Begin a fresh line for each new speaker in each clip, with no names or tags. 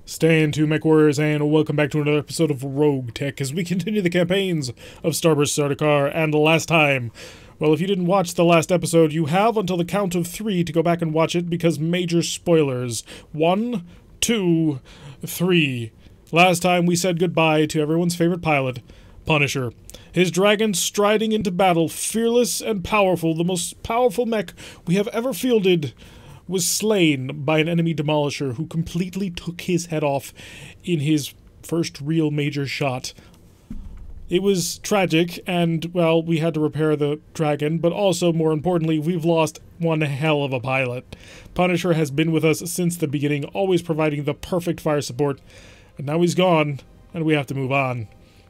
Stay To MechWarriors, and welcome back to another episode of RogueTech as we continue the campaigns of Starburst Sardaukar. And last time, well, if you didn't watch the last episode, you have until the count of 3 to go back and watch it because major spoilers. 1, 2, 3. Last time we said goodbye to everyone's favorite pilot, Punisher. His dragon striding into battle, fearless and powerful, the most powerful mech we have ever fielded, was slain by an enemy demolisher who completely took his head off in his first real major shot. It was tragic, and, well, we had to repair the dragon, but also, more importantly, we've lost one hell of a pilot. Punisher has been with us since the beginning, always providing the perfect fire support, and now he's gone, and we have to move on.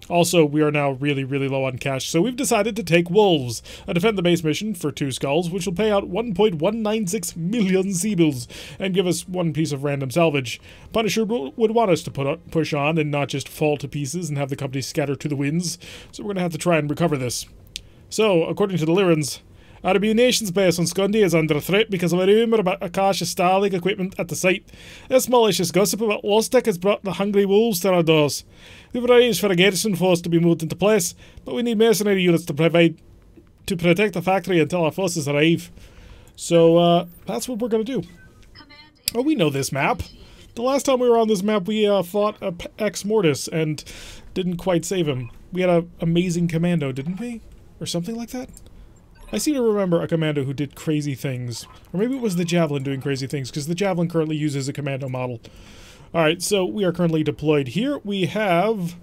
Also, we are now really low on cash, so we've decided to take Wolves, a defend the base mission for 2 skulls, which will pay out 1.196 million Seabills and give us 1 piece of random salvage. Punisher would want us to push on and not just fall to pieces and have the company scatter to the winds, so we're going to have to try and recover this. So, according to the Lyrans, our munitions base on Scundi is under threat because of a rumour about Akasha Starlink equipment at the site. This malicious gossip about RogueTech has brought the hungry wolves to our doors. We've arranged for a garrison force to be moved into place, but we need mercenary units to protect the factory until our forces arrive. So, that's what we're going to do. Oh, we know this map. The last time we were on this map, we fought Ex Mortis and didn't quite save him. We had an amazing commando, didn't we? Or something like that? I seem to remember a commando who did crazy things. Or maybe it was the Javelin doing crazy things, because the Javelin currently uses a commando model. Alright, so we are currently deployed here. We have...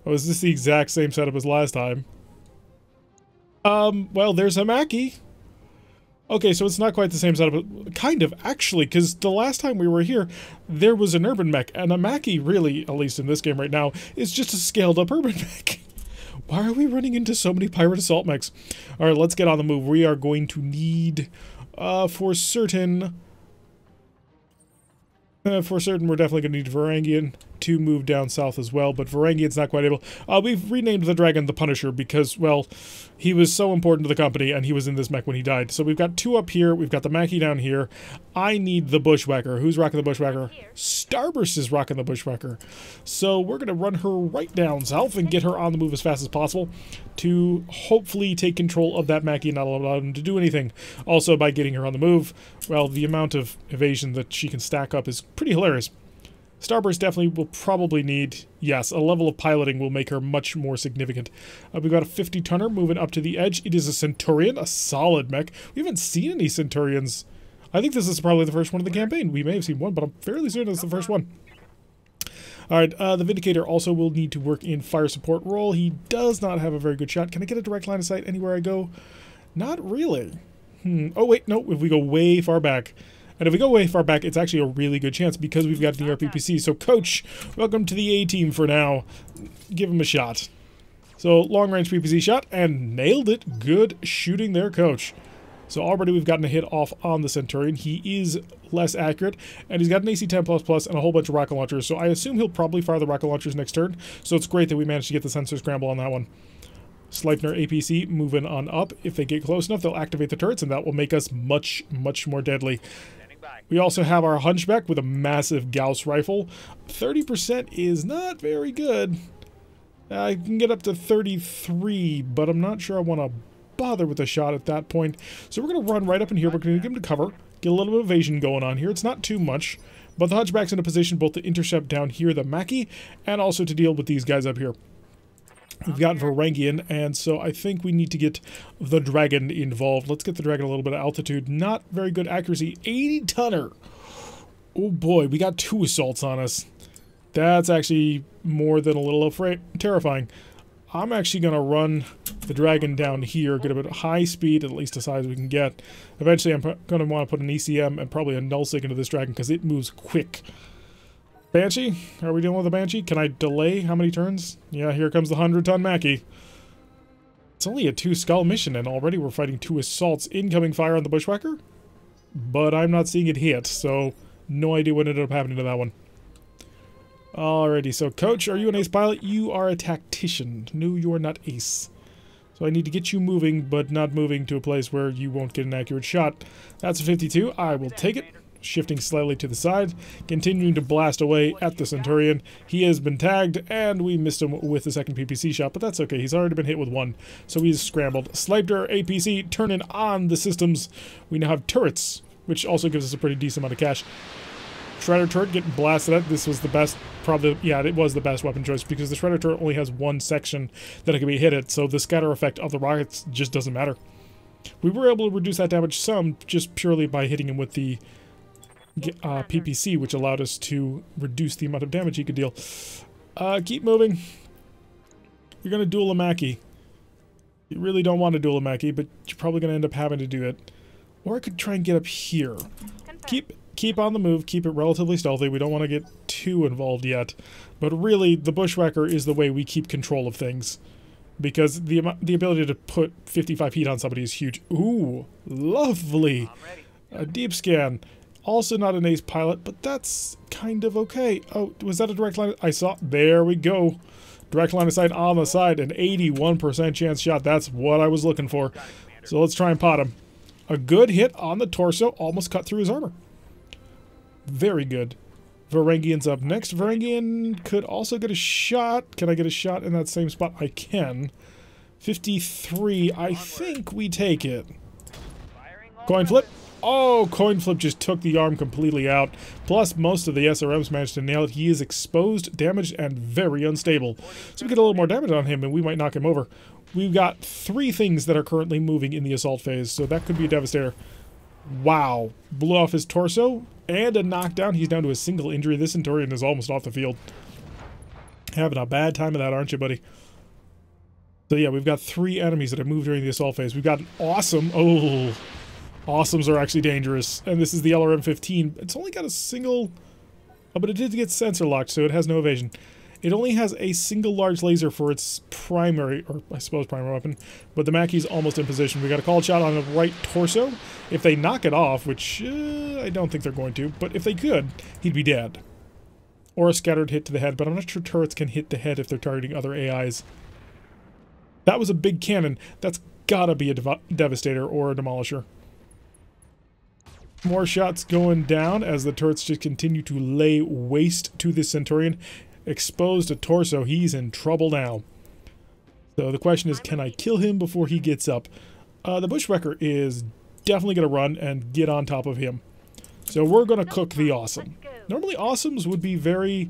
Oh, is this the exact same setup as last time? Well, there's a Mackie. Okay, so it's not quite the same setup, but kind of, actually, because the last time we were here, there was an urban mech, and a Mackie, really, at least in this game right now, is just a scaled-up urban mech. Why are we running into so many pirate assault mechs? Alright, let's get on the move. We are going to need, for certain, we're definitely going to need Varangian to move down south as well, but Varangian's not quite able. We've renamed the dragon the Punisher because, well, he was so important to the company, and he was in this mech when he died. So we've got 2 up here, we've got the Mackie down here. I need the Bushwhacker. Who's rocking the Bushwhacker? Starburst is rocking the Bushwhacker. So we're going to run her right down south and get her on the move as fast as possible to hopefully take control of that Mackie and not allow him to do anything. Also, by getting her on the move, well, the amount of evasion that she can stack up is pretty hilarious. Starburst definitely will probably need, yes, a level of piloting will make her much more significant. We've got a 50-tonner moving up to the edge. It is a Centurion, a solid mech. We haven't seen any Centurions. I think this is probably the first one of the campaign. We may have seen one, but I'm fairly certain it's the first one. Alright, the Vindicator also will need to work in fire support role. He does not have a very good shot. Can I get a direct line of sight anywhere I go? Not really. Oh, wait, no, if we go way far back. And if we go way far back, it's actually a really good chance because we've got the RPPC. So, Coach, welcome to the A-team for now. Give him a shot. So, long-range PPC shot, and nailed it. Good shooting there, Coach. So, already we've gotten a hit off on the Centurion. He is less accurate, and he's got an AC-10++ and a whole bunch of rocket launchers. So, I assume he'll probably fire the rocket launchers next turn. So, it's great that we managed to get the sensor scramble on that one. Sleipner APC moving on up. If they get close enough, they'll activate the turrets, and that will make us much more deadly. We also have our Hunchback with a massive Gauss rifle. 30% is not very good. I can get up to 33, but I'm not sure I want to bother with a shot at that point. So we're going to run right up in here. We're going to give him to cover. Get a little bit of evasion going on here. It's not too much, but the Hunchback's in a position both to intercept down here the Mackie and also to deal with these guys up here. We've got Varangian, and so I think we need to get the Dragon involved. Let's get the Dragon a little bit of altitude. Not very good accuracy. 80-tonner. Oh boy, we got 2 assaults on us. That's actually more than a little terrifying. I'm actually going to run the Dragon down here, get a bit of high speed, at least as high as we can get. Eventually, I'm going to want to put an ECM and probably a nullsig into this Dragon because it moves quick. Banshee? Are we dealing with a Banshee? Can I delay? How many turns? Yeah, here comes the 100-ton Mackie. It's only a 2-skull mission, and already we're fighting 2 assaults. Incoming fire on the Bushwhacker? But I'm not seeing it hit, so no idea what ended up happening to that one. Alrighty, so Coach, are you an ace pilot? You are a tactician. No, you're not ace. So I need to get you moving, but not moving to a place where you won't get an accurate shot. That's a 52. I will take it. shifting slightly to the side, continuing to blast away at the Centurion. He has been tagged, and we missed him with the second PPC shot, but that's okay. He's already been hit with one, so he's scrambled. Sniped our APC, turning on the systems. We now have turrets, which also gives us a pretty decent amount of cash. Shredder turret getting blasted at. This was the best, probably, yeah, it was the best weapon choice because the Shredder turret only has one section that it can be hit at, so the scatter effect of the rockets just doesn't matter. We were able to reduce that damage some just purely by hitting him with the PPC, which allowed us to reduce the amount of damage he could deal. Keep moving. You're going to duel a Mackie. You really don't want to duel a Mackie, but you're probably going to end up having to do it. Or I could try and get up here. Keep on the move, keep it relatively stealthy. We don't want to get too involved yet. But really, the Bushwhacker is the way we keep control of things. Because the ability to put 55 heat on somebody is huge. Ooh, lovely. A deep scan. Also not an ace pilot, but that's kind of okay. Oh, was that a direct line? I saw. There we go. Direct line of sight on the side. An 81% chance shot. That's what I was looking for. So let's try and pot him. A good hit on the torso. Almost cut through his armor. Very good. Varangian's up next. Varangian could also get a shot. Can I get a shot in that same spot? I can. 53. I think we take it. Coin flip. Oh, coin flip just took the arm completely out. Plus, most of the SRMs managed to nail it. He is exposed, damaged, and very unstable. So we get a little more damage on him, and we might knock him over. We've got 3 things that are currently moving in the assault phase, so that could be a devastator. Wow. Blew off his torso and a knockdown. He's down to a single injury. This Centurion is almost off the field. Having a bad time of that, aren't you, buddy? So yeah, we've got 3 enemies that have moved during the assault phase. We've got an awesome. Oh, awesomes are actually dangerous. And this is the LRM-15. It's only got a single. Oh, but it did get sensor locked, so it has no evasion. It only has a single large laser for its primary, or I suppose primary weapon, but the Mackie's almost in position. We got a called shot on the right torso. If they knock it off, which I don't think they're going to, but if they could, he'd be dead. Or a scattered hit to the head, but I'm not sure turrets can hit the head if they're targeting other AIs. That was a big cannon. That's gotta be a Devastator or a Demolisher. More shots going down as the turrets just continue to lay waste to this Centurion. Exposed a torso, he's in trouble now. So the question is, can I kill him before he gets up? The Bushwhacker is definitely going to run and get on top of him. So we're going to cook the Awesome. Normally Awesomes would be very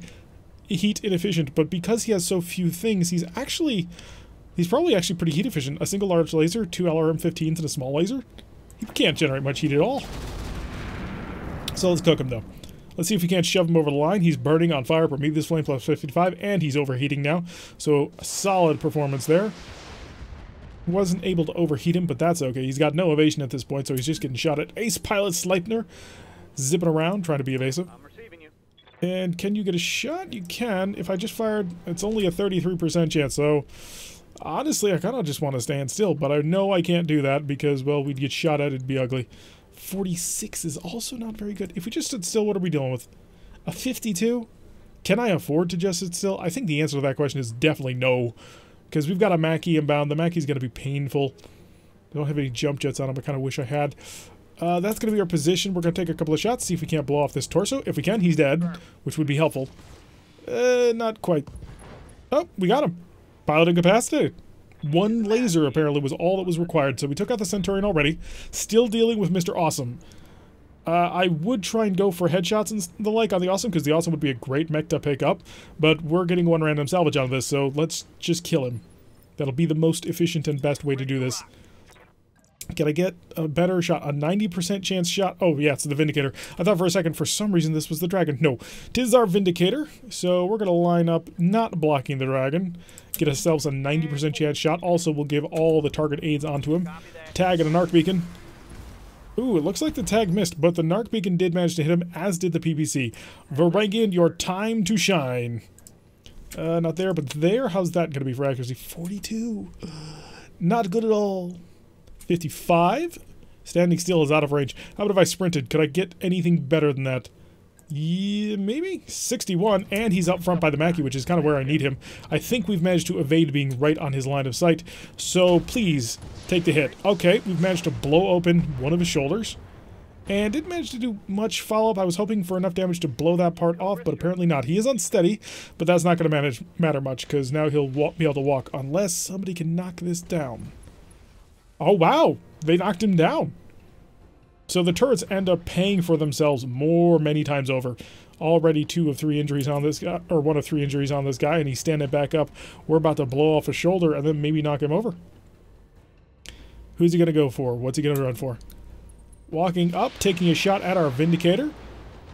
heat inefficient, but because he has so few things, he's probably actually pretty heat efficient. A single large laser, 2 LRM-15s, and a small laser. He can't generate much heat at all. So let's cook him though. Let's see if we can't shove him over the line. He's burning on fire. Prometheus Flame plus 55, and he's overheating now. So a solid performance there. Wasn't able to overheat him, but that's okay. He's got no evasion at this point, so he's just getting shot at. Ace Pilot Sleipner, zipping around, trying to be evasive.
I'm receiving you.
And can you get a shot? You can. If I just fired, it's only a 33% chance, so honestly, I kind of just want to stand still, but I know I can't do that because, well, we'd get shot at, it'd be ugly. 46 is also not very good. If we just stood still, what are we dealing with? A 52? Can I afford to just sit still? I think the answer to that question is definitely no. Because we've got a Mackie inbound. The Mackie's going to be painful. I don't have any jump jets on him. I kind of wish I had. That's going to be our position. We're going to take a couple of shots, see if we can't blow off this torso. If we can, he's dead, which would be helpful. Not quite. Oh, we got him. Pilot incapacitated. 1 laser apparently was all that was required, so we took out the Centurion already. Still dealing with Mr. Awesome. I would try and go for headshots and the like on the Awesome, because the Awesome would be a great mech to pick up, but we're getting 1 random salvage out of this, so let's just kill him. That'll be the most efficient and best way to do this. Can I get a better shot? A 90% chance shot? Oh, yeah, it's the Vindicator. I thought for a second, for some reason, this was the Dragon. No, tis our Vindicator. So we're going to line up not blocking the Dragon. Get ourselves a 90% chance shot. Also, we'll give all the target aids onto him. Tag and a Narc Beacon. Ooh, it looks like the tag missed, but the Narc Beacon did manage to hit him, as did the PPC. Varangian, your time to shine. Not there, but there. How's that going to be for accuracy? 42. Not good at all. 55. Standing still is out of range. How about if I sprinted? Could I get anything better than that? Yeah, maybe? 61, and he's up front by the Mackie, which is kind of where I need him. I think we've managed to evade being right on his line of sight, so please take the hit. Okay, we've managed to blow open one of his shoulders, And didn't manage to do much follow-up. I was hoping for enough damage to blow that part off, but apparently not. He is unsteady, but that's not going to matter much, because now he'll be able to walk, unless somebody can knock this down. Oh, wow! They knocked him down! So the turrets end up paying for themselves many times over. Already 2 of 3 injuries on this guy, or 1 of 3 injuries on this guy, and he's standing back up. We're about to blow off a shoulder, and then maybe knock him over. Who's he going to go for? What's he going to run for? Walking up, taking a shot at our Vindicator,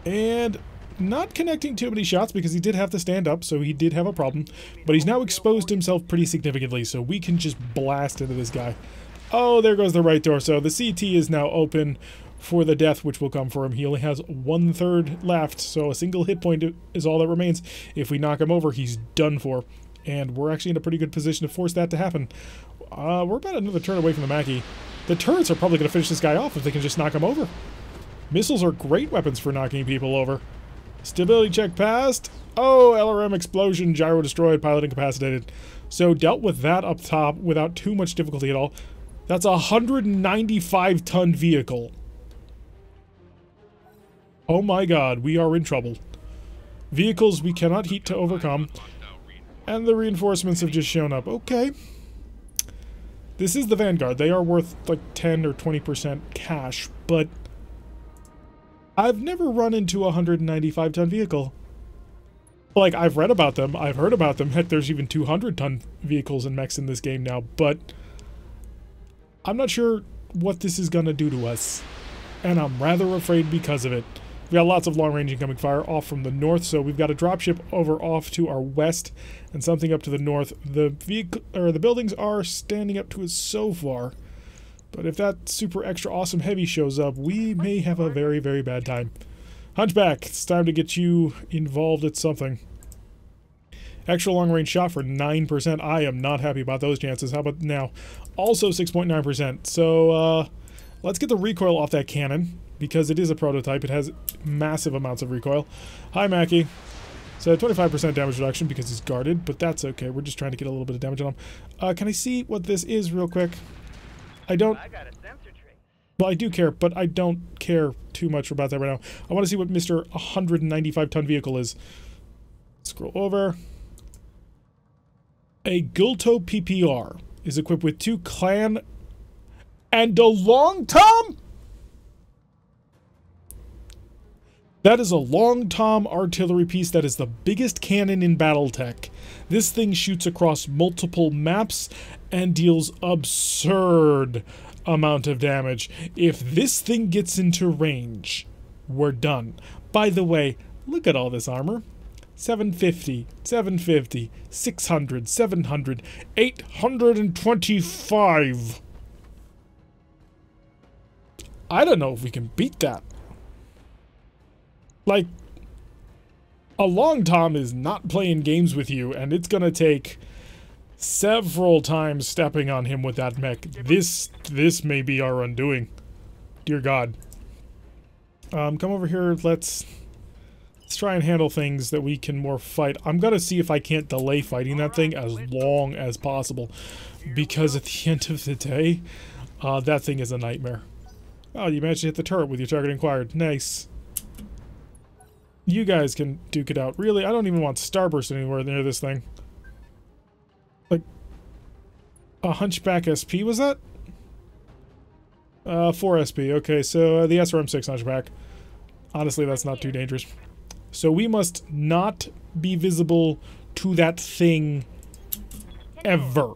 and not connecting too many shots because he did have to stand up, so he did have a problem. But he's now exposed himself pretty significantly, so we can just blast into this guy. Oh, there goes the right torso. The CT is now open for the death, which will come for him. He only has 1/3 left, so a single hit point is all that remains. If we knock him over, he's done for. And we're actually in a pretty good position to force that to happen. We're about another turn away from the Mackie. The turrets are probably going to finish this guy off if they can just knock him over. Missiles are great weapons for knocking people over. Stability check passed. Oh, LRM explosion, gyro destroyed, pilot incapacitated. So dealt with that up top without too much difficulty at all. That's a 195-ton vehicle. Oh my god, we are in trouble. Vehicles we cannot heat to overcome. And the reinforcements have just shown up. Okay. This is the Vanguard. They are worth like 10 or 20% cash, but I've never run into a 195-ton vehicle. Like, I've read about them, I've heard about them. Heck, there's even 200-ton vehicles and mechs in this game now, but I'm not sure what this is gonna do to us, and I'm rather afraid because of it. We've got lots of long-range incoming fire off from the north, so we've got a dropship over off to our west and something up to the north. The buildings are standing up to us so far, but if that super extra awesome heavy shows up, we may have a very, very bad time. Hunchback, it's time to get you involved at something. Extra long-range shot for 9%. I am not happy about those chances. How about now? Also 6.9%. So, let's get the recoil off that cannon, because it is a prototype. It has massive amounts of recoil. Hi, Mackie. So 25% damage reduction because he's guarded, but that's okay. We're just trying to get a little bit of damage on him. Can I see what this is real quick? I don't...
I got a sensor trace.
Well, I do care, but I don't care too much about that right now. I want to see what Mr. 195-ton vehicle is. Scroll over. A Gulto PPR is equipped with 2 clan and a long tom? That is a long tom artillery piece that is the biggest cannon in BattleTech. This thing shoots across multiple maps and deals absurd amount of damage. If this thing gets into range, we're done. By the way, look at all this armor. 750, 750, 600, 700, 825. I don't know if we can beat that. Like, a long tom is not playing games with you, and it's gonna take several times stepping on him with that mech. This may be our undoing. Dear God. Come over here, let's try and handle things that we can more fight. I'm gonna see if I can't delay fighting that thing as long as possible, because at the end of the day, that thing is a nightmare. Oh, you managed to hit the turret with your target inquired. Nice. You guys can duke it out. Really, I don't even want Starburst anywhere near this thing. Like, a Hunchback SP, was that? 4 SP. Okay, so the SRM-6 Hunchback. Honestly, that's not too dangerous. So we must not be visible to that thing ever.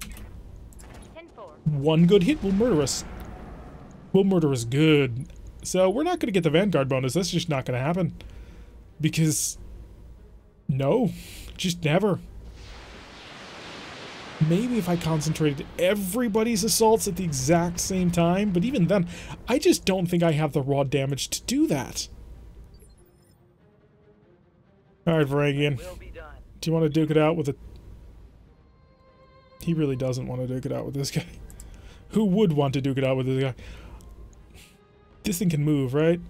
1 good hit will murder us. Will murder us good. So we're not going to get the Vanguard bonus. That's just not going to happen. Because, no, just never. Maybe if I concentrated everybody's assaults at the exact same time, but even then, I just don't think I have the raw damage to do that. Alright, Varangian. Do you want to duke it out with a... He really doesn't want to duke it out with this guy. Who would want to duke it out with this guy? This thing can move, right?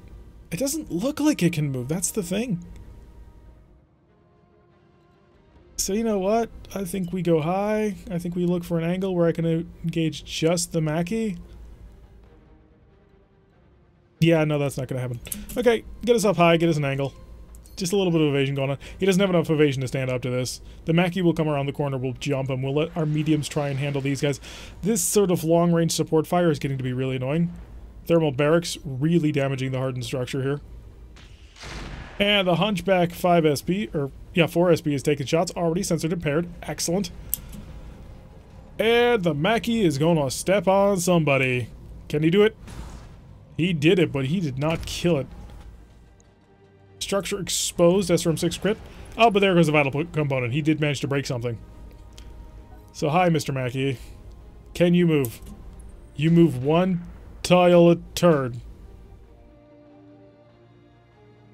It doesn't look like it can move, that's the thing. So you know what? I think we go high. I think we look for an angle where I can engage just the Mackie. Yeah, no, that's not going to happen. Okay, get us up high, get us an angle. Just a little bit of evasion going on. He doesn't have enough evasion to stand up to this. The Mackie will come around the corner, we'll jump him. We'll let our mediums try and handle these guys. This sort of long-range support fire is getting to be really annoying. Thermal barracks really damaging the hardened structure here. And the Hunchback 5 SP, or yeah, 4 SP is taking shots. Already censored and paired. Excellent. And the Mackie is going to step on somebody. Can he do it? He did it, but he did not kill it. Structure exposed, SRM 6 crit. Oh, but there goes the vital component. He did manage to break something. So hi, Mr. Mackie. Can you move? You move one tile a turn.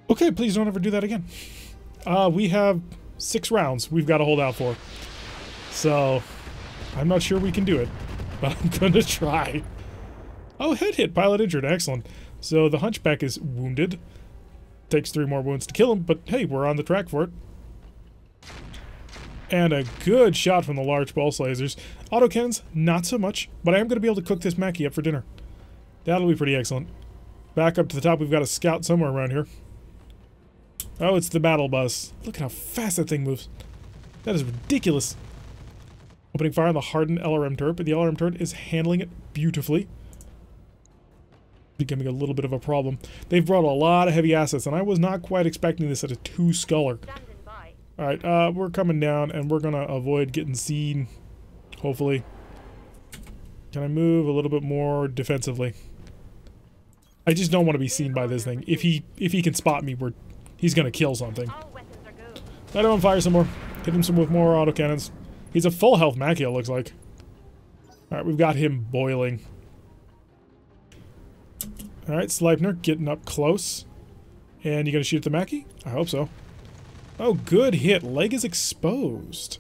Okay, please don't ever do that again. We have 6 rounds we've got to hold out for. So, I'm not sure we can do it, but I'm gonna try. Oh, head hit, pilot injured, excellent. So the Hunchback is wounded. Takes 3 more wounds to kill him, but hey, we're on the track for it. And a good shot from the large pulse lasers. Autocannons, not so much, but I am going to be able to cook this Mackie up for dinner. That'll be pretty excellent. Back up to the top, we've got a scout somewhere around here. Oh, it's the battle bus. Look at how fast that thing moves. That is ridiculous. Opening fire on the hardened LRM turret, but the LRM turret is handling it beautifully. Becoming a little bit of a problem. They've brought a lot of heavy assets, and I was not quite expecting this at a 2 Sculler. Alright, we're coming down, and we're gonna avoid getting seen, hopefully. Can I move a little bit more defensively? I just don't want to be seen by this thing. If he can spot me, he's gonna kill something. Let him on fire some more. Hit him some with more autocannons. He's a full health Mackie, it looks like. Alright, we've got him boiling. Alright, Sleipner getting up close. And you gonna shoot at the Mackie? I hope so. Oh, good hit. Leg is exposed.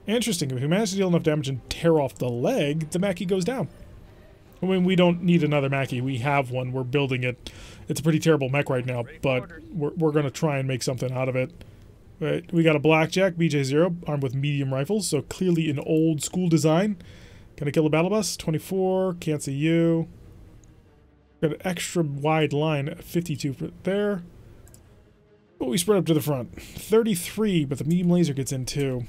Interesting. If we manage to deal enough damage and tear off the leg, the Mackie goes down. I mean, we don't need another Mackie. We have one. We're building it. It's a pretty terrible mech right now, but we're gonna try and make something out of it. Right, we got a Blackjack, BJ0, armed with medium rifles, so clearly an old school design. Gonna kill the battle bus. 24, can't see you. Got an extra wide line, 52 there. But we spread up to the front. 33, but the medium laser gets in too.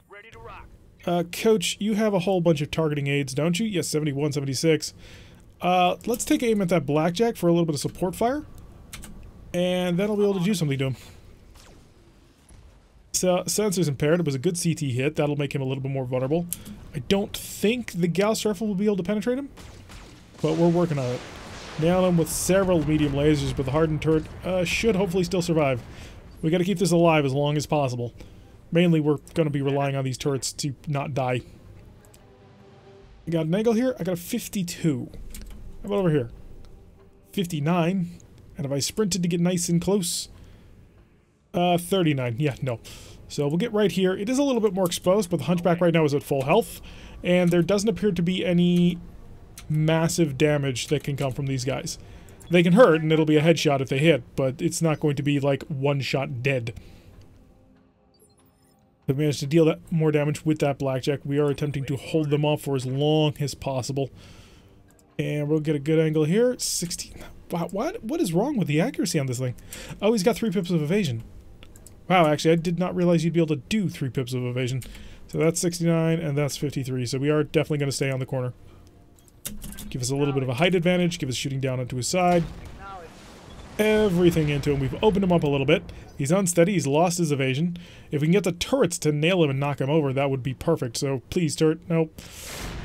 Ready to rock.
Coach, you have a whole bunch of targeting aids, don't you? Yes, 71, 76. Let's take aim at that Blackjack for a little bit of support fire. And then I'll be able to do something to him. So, sensor's impaired. It was a good CT hit. That'll make him a little bit more vulnerable. I don't think the Gauss rifle will be able to penetrate him, but we're working on it. Nail him with several medium lasers, but the hardened turret should hopefully still survive. We got to keep this alive as long as possible. Mainly, we're going to be relying on these turrets to not die. I got an angle here. I got a 52. How about over here? 59. And if I sprinted to get nice and close... 39. Yeah, no. So we'll get right here. It is a little bit more exposed, but the Hunchback right now is at full health. And there doesn't appear to be any massive damage that can come from these guys. They can hurt, and it'll be a headshot if they hit, but it's not going to be like one shot dead. If we manage to deal that more damage with that Blackjack, we are attempting to hold them off for as long as possible. And we'll get a good angle here. 16. Wow, what is wrong with the accuracy on this thing? Oh, he's got 3 pips of evasion. Wow, actually, I did not realize you'd be able to do 3 pips of evasion. So that's 69, and that's 53. So we are definitely going to stay on the corner. Give us a little bit of a height advantage. Give us shooting down onto his side. Everything into him. We've opened him up a little bit. He's unsteady. He's lost his evasion. If we can get the turrets to nail him and knock him over, that would be perfect. So please, turret. Nope.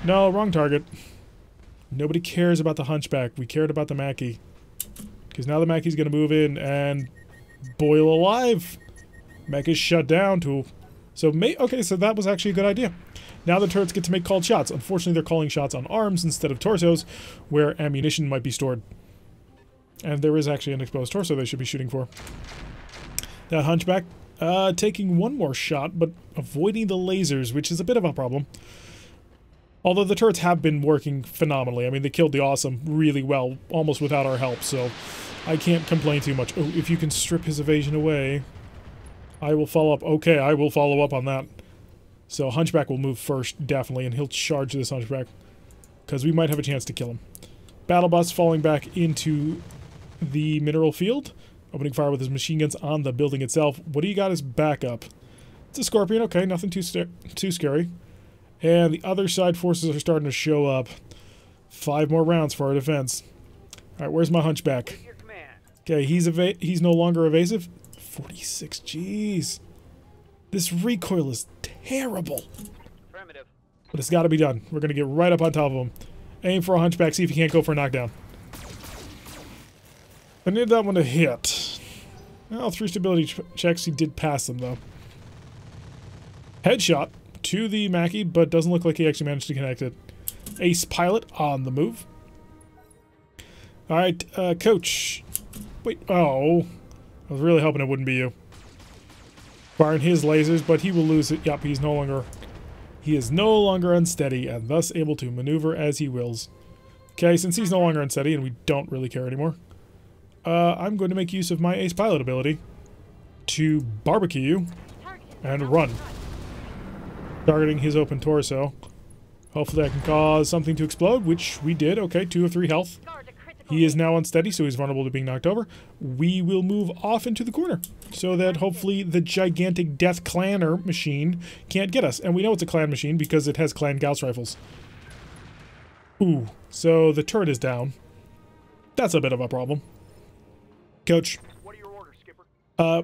No, wrong target. Nobody cares about the Hunchback. We cared about the Mackie. Because now the Mackie's going to move in and boil alive. Mech is shut down to... okay, so that was actually a good idea. Now the turrets get to make called shots. Unfortunately, they're calling shots on arms instead of torsos, where ammunition might be stored. And there is actually an exposed torso they should be shooting for. That Hunchback taking one more shot, but avoiding the lasers, which is a bit of a problem. Although the turrets have been working phenomenally. I mean, they killed the Awesome really well, almost without our help, so I can't complain too much. Oh, if you can strip his evasion away, I will follow up. Okay, I will follow up on that. So Hunchback will move first, definitely, and he'll charge this Hunchback, because we might have a chance to kill him. Battle bus falling back into the mineral field. Opening fire with his machine guns on the building itself. What do you got as backup? It's a Scorpion. Okay, nothing too scary. And the other side forces are starting to show up. 5 more rounds for our defense. All right, where's my hunchback? Okay, he's no longer evasive. 46. Jeez. This recoil is terrible. But it's got to be done. We're going to get right up on top of him. Aim for a hunchback, see if he can't go for a knockdown. I need that one to hit. Well, 3 stability checks. He did pass them, though. Headshot to the Mackie, but doesn't look like he actually managed to connect it. Ace pilot on the move. Alright, Coach. Wait, oh. I was really hoping it wouldn't be you. Firing his lasers, but he will lose it. Yup, he is no longer unsteady, and thus able to maneuver as he wills. Okay, since he's no longer unsteady, and we don't really care anymore, I'm going to make use of my ace pilot ability to barbecue you and run. Targeting his open torso. Hopefully I can cause something to explode, which we did. Okay, 2 of 3 health. He is now unsteady, so he's vulnerable to being knocked over. We will move off into the corner so that hopefully the gigantic Death Clanner machine can't get us. And we know it's a clan machine because it has clan Gauss rifles. Ooh, so the turret is down. That's a bit of a problem. Coach.
What are your orders, Skipper?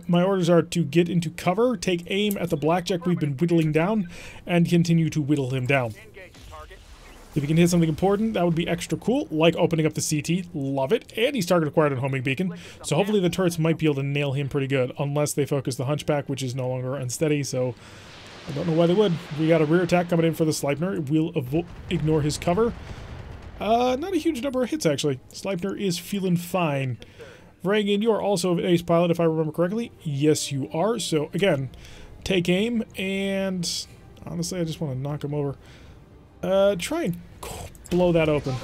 My orders are to get into cover, take aim at the blackjack we've been whittling down, and continue to whittle him down. If he can hit something important, that would be extra cool, like opening up the CT. Love it. And he's target acquired on homing beacon, so hopefully the turrets might be able to nail him pretty good, unless they focus the hunchback, which is no longer unsteady, so I don't know why they would. We got a rear attack coming in for the Sleipner. We'll ignore his cover. Not a huge number of hits, actually. Sleipner is feeling fine. Varangian, you are also an ace pilot, if I remember correctly. Yes, you are. So, again, take aim, and honestly, I just want to knock him over. Try and blow that open.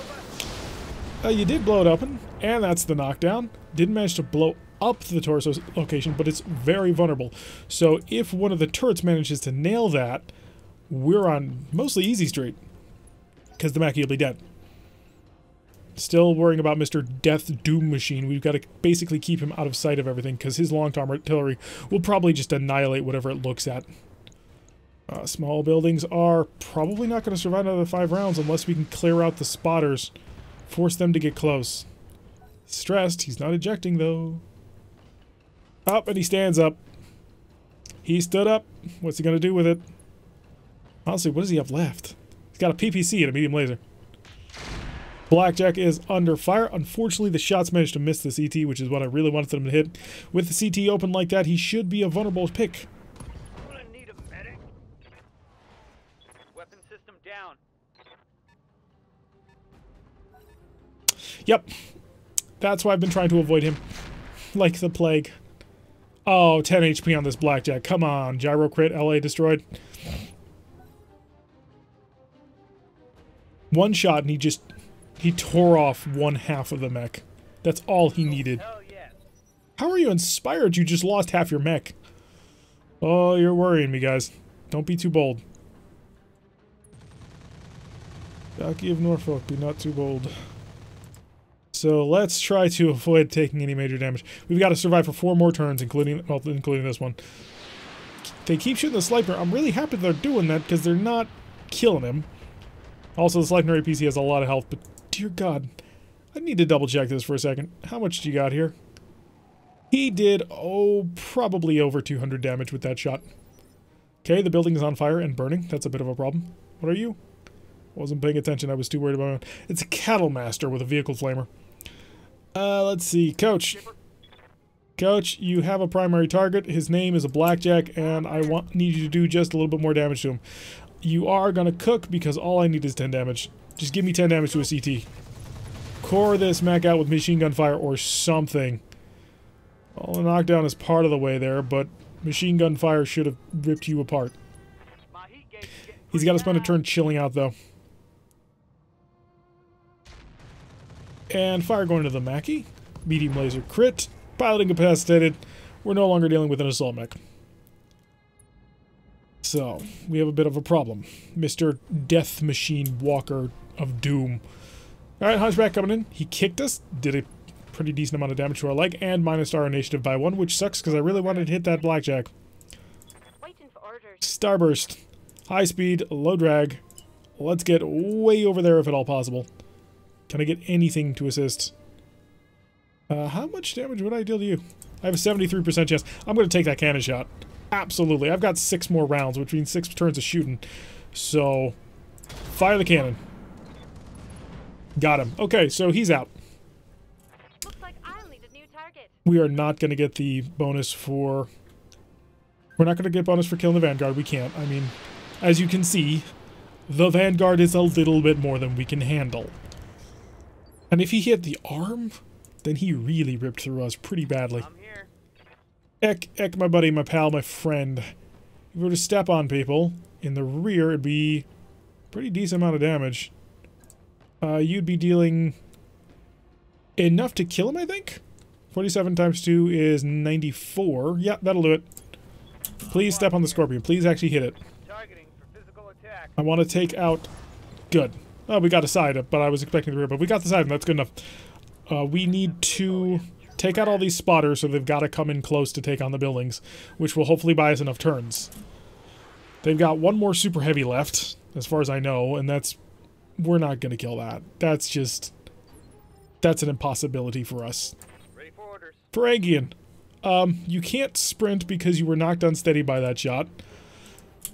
You did blow it open, and that's the knockdown. Didn't manage to blow up the torso location, but it's very vulnerable. So if one of the turrets manages to nail that, we're on mostly easy street, because the Mackie will be dead. Still worrying about Mr. Death Doom Machine. We've got to basically keep him out of sight of everything, because his long-term artillery will probably just annihilate whatever it looks at. Small buildings are probably not going to survive another 5 rounds unless we can clear out the spotters. Force them to get close. Stressed. He's not ejecting, though. Up, and he stands up. He stood up. What's he going to do with it? Honestly, what does he have left? He's got a PPC and a medium laser. Blackjack is under fire. Unfortunately, the shots managed to miss the CT, which is what I really wanted them to hit. With the CT open like that, he should be a vulnerable pick.
Weapon system down.
Yep. That's why I've been trying to avoid him. Like the plague. Oh, 10 HP on this Blackjack. Come on. Gyro crit, LA destroyed. One shot and he tore off 1/2 of the mech. That's all he needed.
Hell yeah.
How are you inspired? You just lost half your mech. Oh, you're worrying me, guys. Don't be too bold. Jockey of Norfolk, be not too bold. So let's try to avoid taking any major damage. We've got to survive for 4 more turns, including this one. They keep shooting the Sleipner. I'm really happy they're doing that because they're not killing him. Also, the Sleipner APC has a lot of health, but dear God, I need to double check this for a second. How much do you got here? He did, oh, probably over 200 damage with that shot. Okay, the building is on fire and burning. That's a bit of a problem. What are you? Wasn't paying attention. I was too worried about my own. It's a cattle master with a vehicle flamer. Let's see. Coach. Coach, you have a primary target. His name is a Blackjack, and I need you to do just a little bit more damage to him. You are going to cook because all I need is 10 damage. Just give me 10 damage to a CT. Core this mech out with machine gun fire or something. Well, the knockdown is part of the way there, but machine gun fire should have ripped you apart. He's got to spend a turn chilling out, though. And fire going to the Mackie. Medium laser crit. Piloting incapacitated. We're no longer dealing with an assault mech. So, we have a bit of a problem. Mr. Death Machine Walker of Doom. Alright, Hunchback coming in. He kicked us, did a pretty decent amount of damage to our leg, and minus our initiative by 1, which sucks because I really wanted to hit that blackjack.
Waiting for orders.
Starburst. High speed, low drag. Let's get way over there if at all possible. Can I get anything to assist? How much damage would I deal to you? I have a 73% chance. I'm going to take that cannon shot. Absolutely. I've got 6 more rounds, which means 6 turns of shooting. So, fire the cannon. Got him. Okay, so he's out.
Looks like I'll need a new target.
We are not going to get the bonus for... We're not going to get bonus for killing the Vanguard. We can't. I mean, as you can see, the Vanguard is a little bit more than we can handle. And if he hit the arm, then he really ripped through us pretty badly.
I'm here.
Eck, my buddy, my pal, my friend. If we were to step on people in the rear, it'd be a pretty decent amount of damage. You'd be dealing enough to kill him, I think? 47 times 2 is 94. Yeah, that'll do it. Please step on the Scorpion. Please actually hit it.
Targeting for physical attack.
I want to take out... Good. Oh, we got a side, but I was expecting the rear, but we got the side, and that's good enough. We need to take out all these spotters, so they've got to come in close to take on the buildings, which will hopefully buy us enough turns. They've got 1 more super heavy left, as far as I know, and that's... We're not going to kill that. That's just... That's an impossibility for us.
Ready for orders.
Ferengian. You can't sprint because you were knocked unsteady by that shot.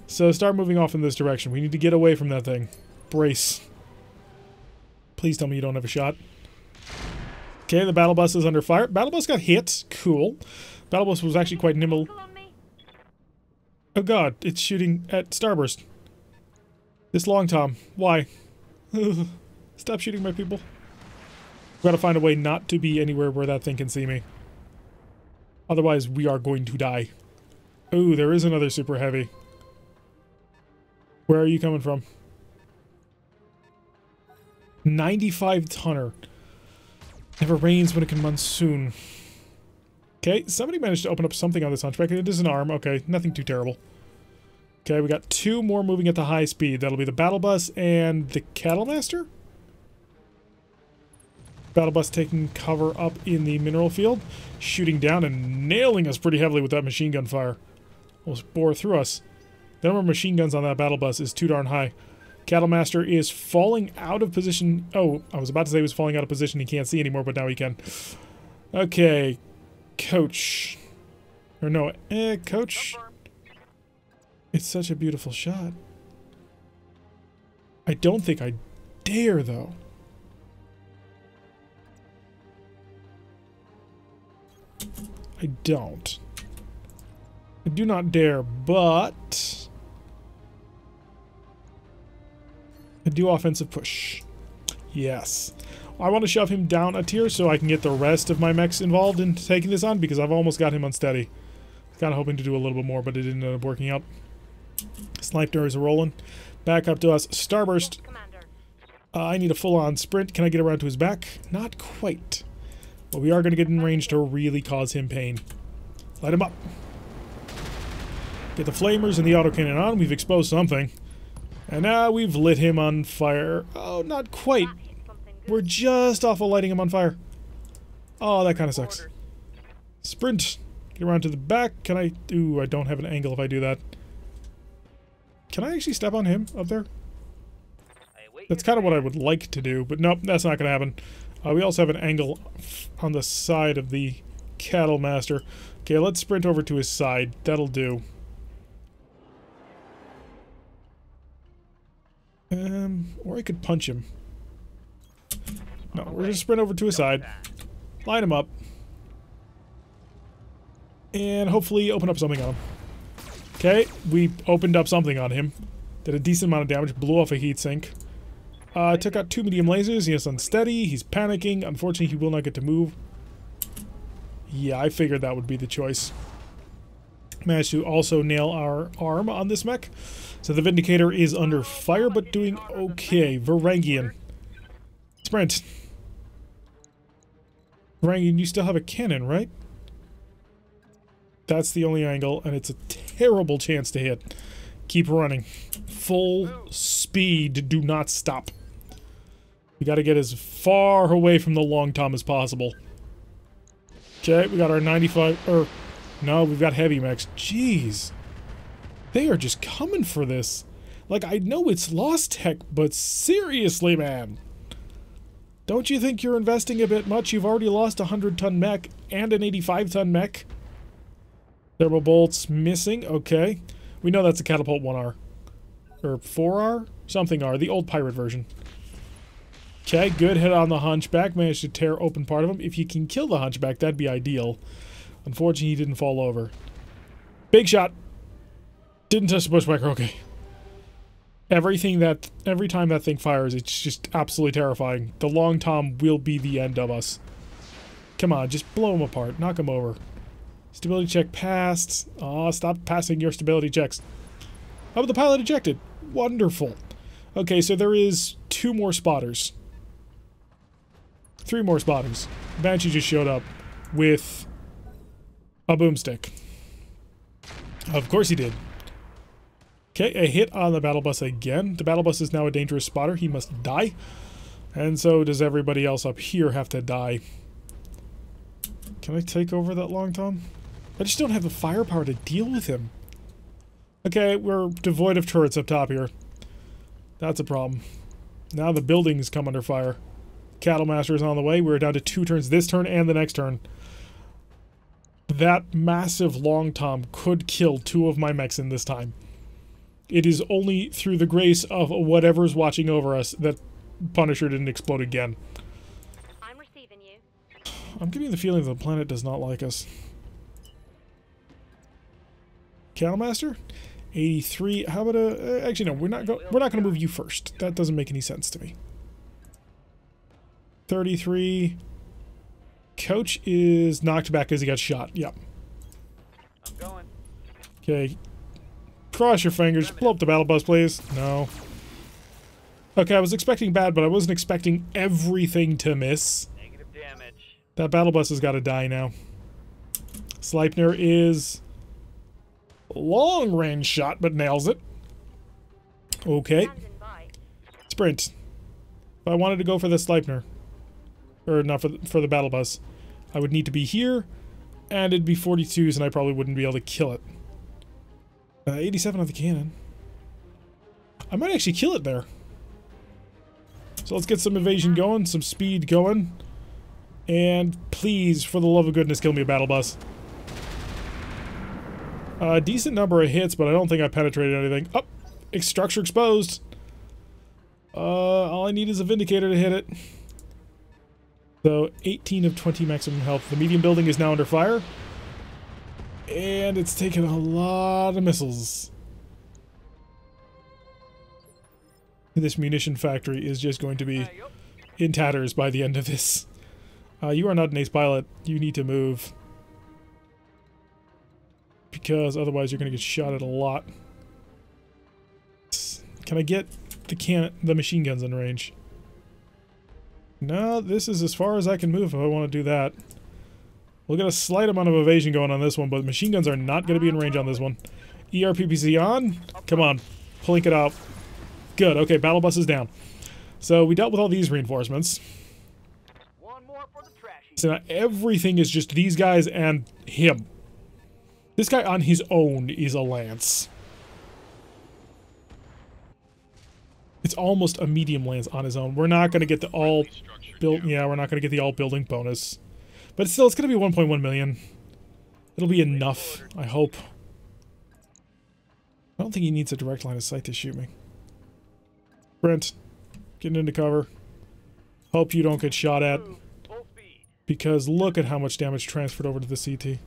So start moving off in this direction. We need to get away from that thing. Brace. Please tell me you don't have a shot. Okay, the battle bus is under fire. Battle bus got hit. Cool. Battle bus was actually quite nimble. Oh god, it's shooting at Starburst. This long Tom. Why? Stop shooting my people. We've got to find a way not to be anywhere where that thing can see me. Otherwise, we are going to die. Ooh, there is another super heavy. Where are you coming from? 95 tonner. Never rains when it can monsoon. Okay, somebody managed to open up something on this hunchback. It is an arm. Okay, nothing too terrible. Okay, we got 2 more moving at the high speed. That'll be the battle bus and the cattle master. Battle bus taking cover up in the mineral field, shooting down and nailing us pretty heavily with that machine gun fire. Almost bore through us. The number of machine guns on that battle bus is too darn high. Cattle master is falling out of position. Oh, I was about to say he was falling out of position. He can't see anymore, but now he can. Okay, coach. Or no, coach. It's such a beautiful shot. I don't think I dare, though. I don't. I do not dare, but... I do offensive push. Yes. I want to shove him down a tier so I can get the rest of my mechs involved in taking this on, because I've almost got him unsteady. Kind of hoping to do a little bit more, but it didn't end up working out. Sniper is rolling. Back up to us. Starburst. I need a full-on sprint. Can I get around to his back? Not quite. But we are going to get in range to really cause him pain. Light him up. Get the flamers and the autocannon on. We've exposed something. And now we've lit him on fire. Oh, not quite. We're just off of lighting him on fire. Oh, that kind of sucks. Sprint. Get around to the back. Can I... Ooh, I don't have an angle if I do that. Can I actually step on him up there? That's kind of what I would like to do, but nope, that's not going to happen. We also have an angle on the side of the cattle master. Okay, let's sprint over to his side. That'll do. Or I could punch him. No, we're going to sprint over to his side. Line him up. And hopefully open up something on him. Okay, we opened up something on him. Did a decent amount of damage, blew off a heatsink. Took out 2 medium lasers. He is unsteady. He's panicking. Unfortunately, he will not get to move. Yeah, I figured that would be the choice. Managed to also nail our arm on this mech. So the Vindicator is under fire, but doing okay. Varangian. Sprint. Varangian, you still have a cannon, right? That's the only angle, and it's a terrible chance to hit. Keep running. Full speed. Do not stop. We got to get as far away from the long tom as possible. Okay, we got our 95, or no, we've got heavy mechs. Jeez. They are just coming for this. Like, I know it's lost tech, but seriously, man. Don't you think you're investing a bit much? You've already lost a 100-ton mech and an 85-ton mech. Thermal bolts missing. Okay. We know that's a catapult 1R. Or 4R? Something R. The old pirate version. Okay, good hit on the hunchback. Managed to tear open part of him. If you can kill the hunchback, that'd be ideal. Unfortunately, he didn't fall over. Big shot. Didn't touch the bushwhacker. Okay. Every time that thing fires, it's just absolutely terrifying. The long tom will be the end of us. Come on, just blow him apart. Knock him over. Stability check passed. Aw, stop passing your stability checks. Oh, the pilot ejected. Wonderful. Okay, so there is 2 more spotters. 3 more spotters. Banshee just showed up with a boomstick. Of course he did. Okay, a hit on the battle bus again. The battle bus is now a dangerous spotter. He must die. And so does everybody else up here have to die. Can I take over that long tom? I just don't have the firepower to deal with him. Okay, we're devoid of turrets up top here. That's a problem. Now the buildings come under fire. Cattle Master is on the way. We're down to 2 turns this turn and the next turn. That massive long tom could kill 2 of my mechs in this time. It is only through the grace of whatever's watching over us that Punisher didn't explode again.
I'm receiving you.
I'm getting the feeling the planet does not like us. Cattle Master? 83. How about a... actually, no. We're not going to move you first. That doesn't make any sense to me. 33. Coach is knocked back because he got shot. Yep.
I'm going.
Okay. Cross your fingers. Blow up the battle bus, please. No. Okay, I was expecting bad, but I wasn't expecting everything to miss.
Negative damage.
That battle bus has got to die now. Sleipnir is... long range shot, but nails it. Okay. Sprint. If I wanted to go for the Sleipnir, or not for the battle bus, I would need to be here, and it'd be 42s, and I probably wouldn't be able to kill it. 87 on the cannon. I might actually kill it there. So let's get some evasion going, some speed going, and please, for the love of goodness, kill me a battle bus. A decent number of hits, but I don't think I penetrated anything. Oh, structure exposed. All I need is a Vindicator to hit it. So, 18 of 20 maximum health. The medium building is now under fire. And it's taken a lot of missiles. This munition factory is just going to be in tatters by the end of this. You are not an ace pilot. You need to move. Because otherwise you're going to get shot at a lot. Can I get the machine guns in range? No, this is as far as I can move if I want to do that. We'll get a slight amount of evasion going on this one, but machine guns are not going to be in range on this one. ERPPC on. Come on. Plink it out. Good. Okay, battle bus is down. So we dealt with all these reinforcements.
One more for the trashy.
So now everything is just these guys and him. This guy on his own is a lance. It's almost a medium lance on his own. We're not going to get the all build. Yeah, we're not going to get the all building bonus. But still, it's going to be 1.1 million. It'll be enough, I hope. I don't think he needs a direct line of sight to shoot me. Brent, getting into cover. Hope you don't get shot at. Because look at how much damage transferred over to the CT.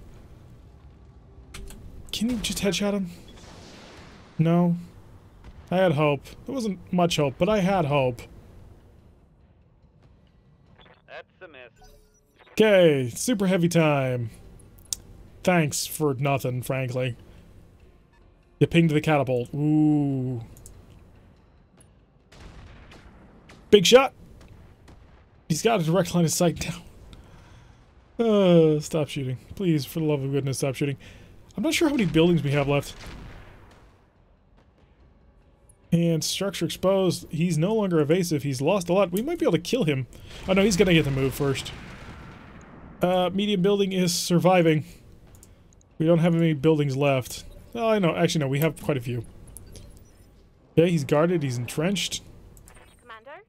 Can you just headshot him? No. I had hope. There wasn't much hope, but I had hope.
That's a miss.
Okay, super heavy time. Thanks for nothing, frankly. You pinged the catapult. Ooh. Big shot. He's got a direct line of sight now. Stop shooting. Please, for the love of goodness, stop shooting. I'm not sure how many buildings we have left. And structure exposed. He's no longer evasive. He's lost a lot. We might be able to kill him. Oh no, he's gonna get the move first. Medium building is surviving. We don't have any buildings left. Oh, I know. Actually, no, we have quite a few. Okay, he's guarded. He's entrenched.
Commander?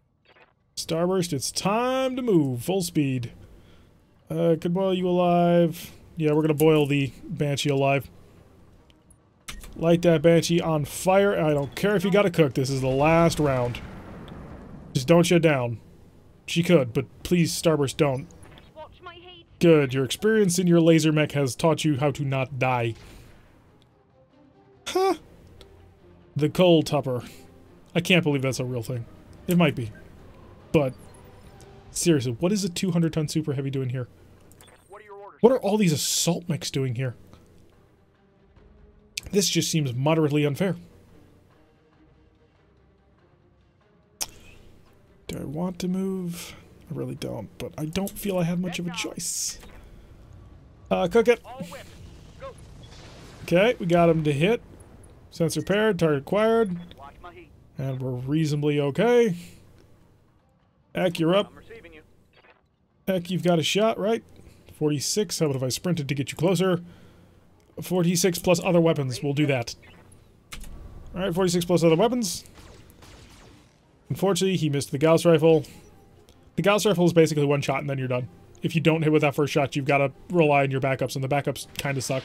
Starburst, it's time to move. Full speed. Could boil you alive. Yeah, we're gonna boil the Banshee alive. Light that Banshee on fire. I don't care if you gotta cook. This is the last round. Just don't shut down. She could, but please, Starburst, don't.
Watch my heat.
Good. Your experience in your laser mech has taught you how to not die. Huh. The coal tupper. I can't believe that's a real thing. It might be. But, seriously, what is a 200-ton super heavy doing here?
What are your orders?
What are all these assault mechs doing here? This just seems moderately unfair. Do I want to move? I really don't, but I don't feel I have much of a choice. Cook it.
All whip. Go.
Okay, we got him to hit. Sensor paired, target acquired.
Watch my heat.
And we're reasonably okay. Ek, you're up.
I'm receiving you.
Ek, you've got a shot, right? 46. How about if I sprinted to get you closer? 46 plus other weapons. We'll do that. Alright, 46 plus other weapons. Unfortunately, he missed the Gauss rifle. The Gauss rifle is basically one shot and then you're done. If you don't hit with that first shot, you've got to rely on your backups, and the backups kind of suck.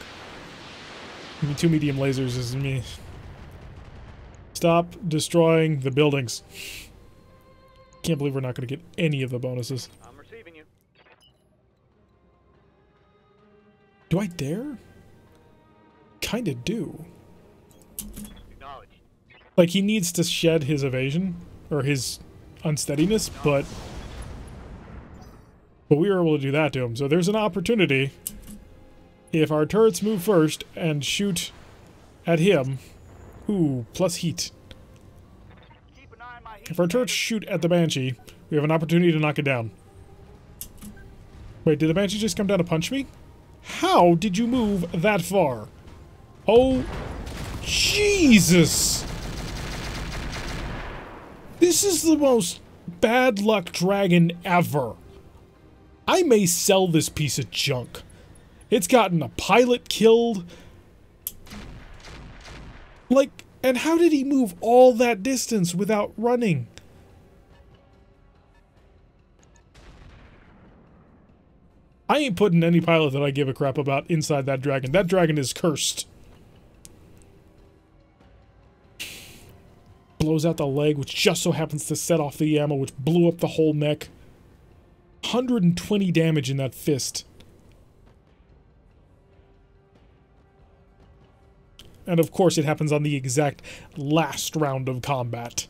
I mean, 2 medium lasers is me. Stop destroying the buildings. Can't believe we're not going to get any of the bonuses.
I'm receiving you.
Do I dare? Kinda do.
Acknowledged.
Like, he needs to shed his evasion, or his unsteadiness, but we were able to do that to him. So there's an opportunity, if our turrets move first and shoot at him. Ooh, plus heat.
Keep an eye on my heat.
If our turrets shoot at the Banshee, we have an opportunity to knock it down. Wait, did the Banshee just come down to punch me? How did you move that far? Oh, Jesus! This is the most bad luck dragon ever. I may sell this piece of junk. It's gotten a pilot killed. Like, and how did he move all that distance without running? I ain't putting any pilot that I give a crap about inside that dragon. That dragon is cursed. Blows out the leg, which just so happens to set off the ammo, which blew up the whole mech. 120 damage in that fist. And of course it happens on the exact last round of combat.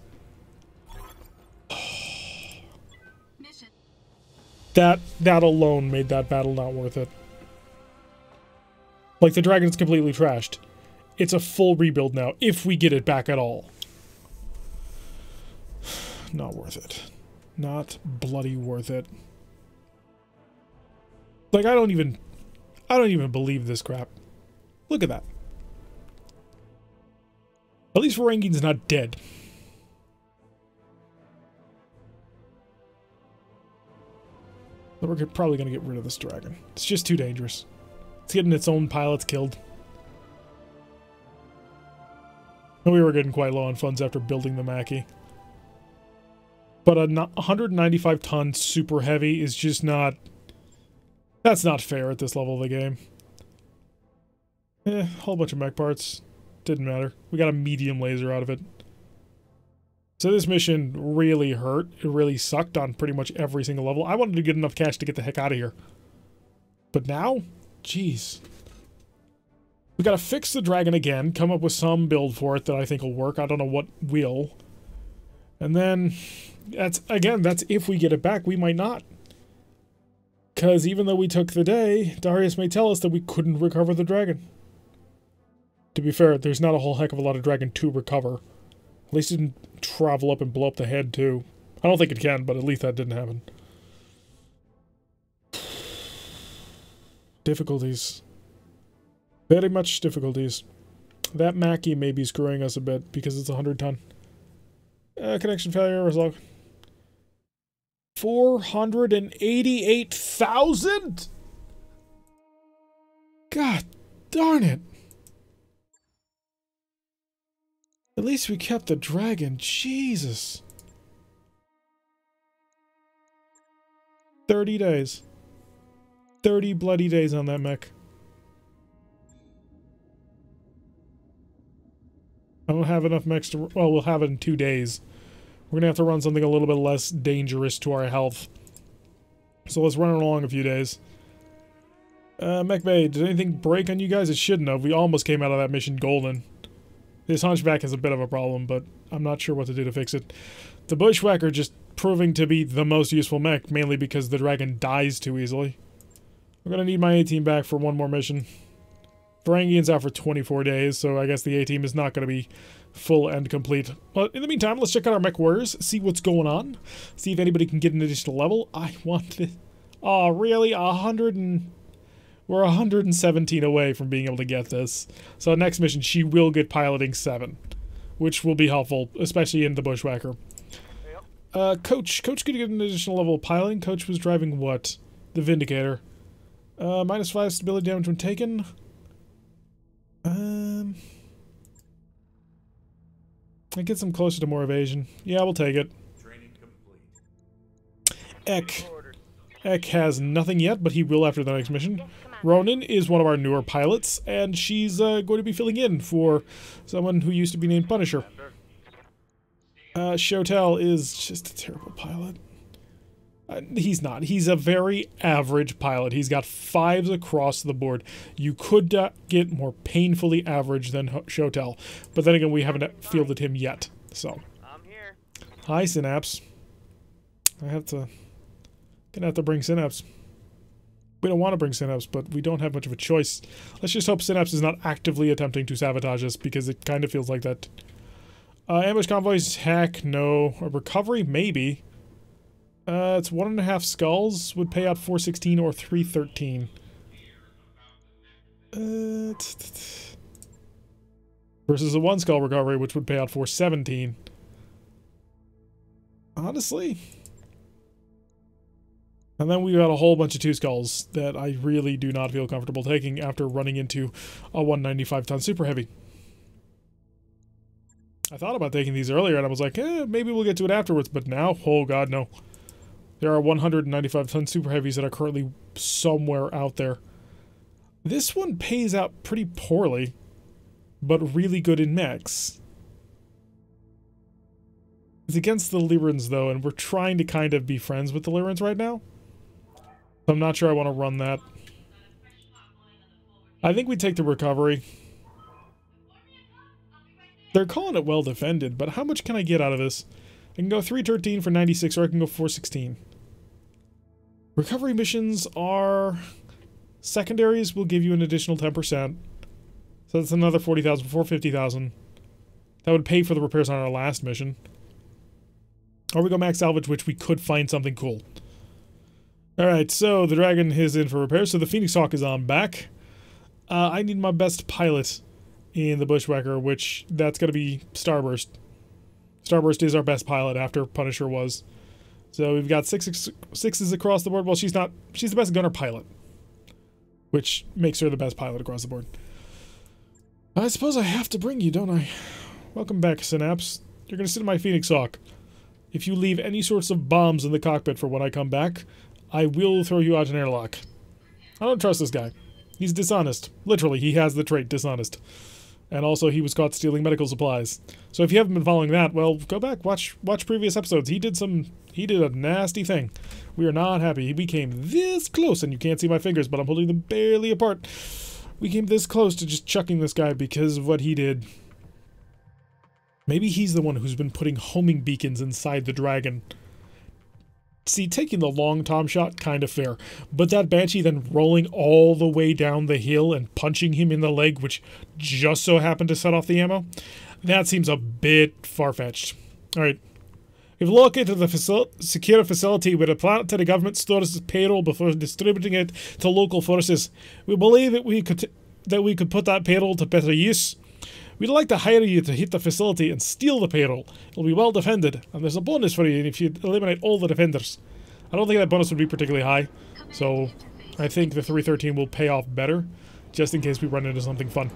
That alone made that battle not worth it. Like, the dragon's completely trashed. It's a full rebuild now, if we get it back at all. Not worth it. Not bloody worth it. Like, I don't even believe this crap. Look at that. At least Varangian's not dead. But we're probably going to get rid of this dragon. It's just too dangerous. It's getting its own pilots killed. And we were getting quite low on funds after building the Mackie. But a 195-ton super heavy is just not... That's not fair at this level of the game. A whole bunch of mech parts. Didn't matter. We got a medium laser out of it. So this mission really hurt. It really sucked on pretty much every single level. I wanted to get enough cash to get the heck out of here. But now? Jeez. We gotta fix the dragon again, come up with some build for it that I think will work. I don't know what will. And then, that's if we get it back. We might not. Because even though we took the day, Darius may tell us that we couldn't recover the dragon. To be fair, there's not a whole heck of a lot of dragon to recover. At least it didn't travel up and blow up the head, too. I don't think it can, but at least that didn't happen. Difficulties. Very much difficulties. That Mackie may be screwing us a bit, because it's 100 ton. Connection failure result. 488,000? God darn it. At least we kept the dragon. Jesus. 30 days. 30 bloody days on that mech. I don't have enough mechs to... Well, we'll have it in 2 days. We're going to have to run something a little bit less dangerous to our health. So let's run it along a few days. Mech Bay, did anything break on you guys? It shouldn't have. We almost came out of that mission golden. This Hunchback has a bit of a problem, but I'm not sure what to do to fix it. The Bushwhacker just proving to be the most useful mech, mainly because the dragon dies too easily. We're going to need my A-team back for one more mission. Varangian's out for 24 days, so I guess the A-team is not going to be full and complete. But in the meantime, let's check out our MechWarriors, see what's going on, see if anybody can get an additional level. I want this. Oh, really? 100 and... We're 117 away from being able to get this. So next mission, she will get piloting 7, which will be helpful, especially in the Bushwhacker. Coach could get an additional level of piloting. Coach was driving what? The Vindicator. -5 stability damage when taken. It gets him closer to more evasion. Yeah, we'll take it.
Training complete.
Ek has nothing yet, but he will after the next mission.
Yes, Commander.
Ronan is one of our newer pilots, and she's going to be filling in for someone who used to be named Punisher. Shotel is just a terrible pilot. He's not. He's a very average pilot. He's got 5s across the board. You could get more painfully average than Shotel, but then again, we haven't fielded him yet. So,
I'm here.
hi Synapse. Gonna have to bring Synapse. We don't want to bring Synapse, but we don't have much of a choice. Let's just hope Synapse is not actively attempting to sabotage us, because it kind of feels like that. Ambush convoys, heck, no. A recovery, maybe. It's 1.5 skulls, would pay out 416 or 313. Versus a 1 skull recovery, which would pay out 417. Honestly. And then we got a whole bunch of 2 skulls that I really do not feel comfortable taking after running into a 195-ton Super Heavy. I thought about taking these earlier and I was like, maybe we'll get to it afterwards, but now, oh god, no. There are 195-ton Super Heavies that are currently somewhere out there. This one pays out pretty poorly, but really good in mechs. It's against the Lyrans, though, and we're trying to kind of be friends with the Lyrans right now. I'm not sure I want to run that. I think we take the recovery. They're calling it well defended, but how much can I get out of this? I can go 313 for 96, or I can go 416. Recovery missions are... Secondaries will give you an additional 10%. So that's another 40,000, 450,000. That would pay for the repairs on our last mission. Or we go max salvage, which we could find something cool. Alright, so the Dragon is in for repairs, so the Phoenix Hawk is on back. I need my best pilot in the Bushwhacker, which that's going to be Starburst. Starburst is our best pilot after Punisher was. So we've got sixes across the board. Well, she's not. She's the best gunner pilot, which makes her the best pilot across the board. I suppose I have to bring you, don't I? Welcome back, Synapse. You're going to sit in my Phoenix Hawk. If you leave any sorts of bombs in the cockpit for when I come back, I will throw you out an airlock. I don't trust this guy. He's dishonest. Literally, he has the trait dishonest. And also, he was caught stealing medical supplies. So if you haven't been following that, well, go back, watch previous episodes. He did a nasty thing. We are not happy. We came this close, and you can't see my fingers, but I'm holding them barely apart. We came this close to just chucking this guy because of what he did. Maybe he's the one who's been putting homing beacons inside the Dragon. See, taking the long Tom shot, kind of fair. But that Banshee then rolling all the way down the hill and punching him in the leg, which just so happened to set off the ammo, that seems a bit far-fetched. Alright. We've located the secure facility where the planetary government stores its payroll before distributing it to local forces. We believe that we could put that payroll to better use. We'd like to hire you to hit the facility and steal the payroll. It'll be well defended, and there's a bonus for you if you eliminate all the defenders. I don't think that bonus would be particularly high, so I think the 313 will pay off better, just in case we run into something fun.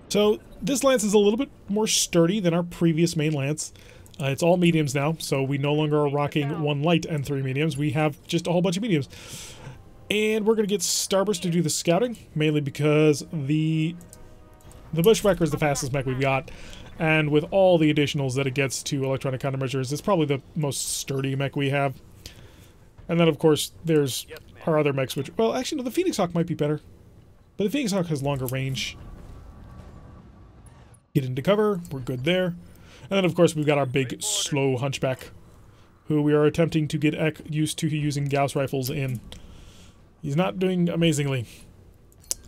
So, this lance is a little bit more sturdy than our previous main lance. It's all mediums now, so we no longer are rocking 1 light and 3 mediums. We have just a whole bunch of mediums. And we're going to get Starburst to do the scouting, mainly because the Bushwhacker is the fastest mech we've got. And with all the additionals that it gets to electronic countermeasures, it's probably the most sturdy mech we have. And then, of course, there's our other mechs, which... Well, actually, no, the Phoenix Hawk might be better. But the Phoenix Hawk has longer range. Get into cover. We're good there. And then, of course, we've got our big, slow Hunchback, who we are attempting to get used to using Gauss rifles in. He's not doing amazingly.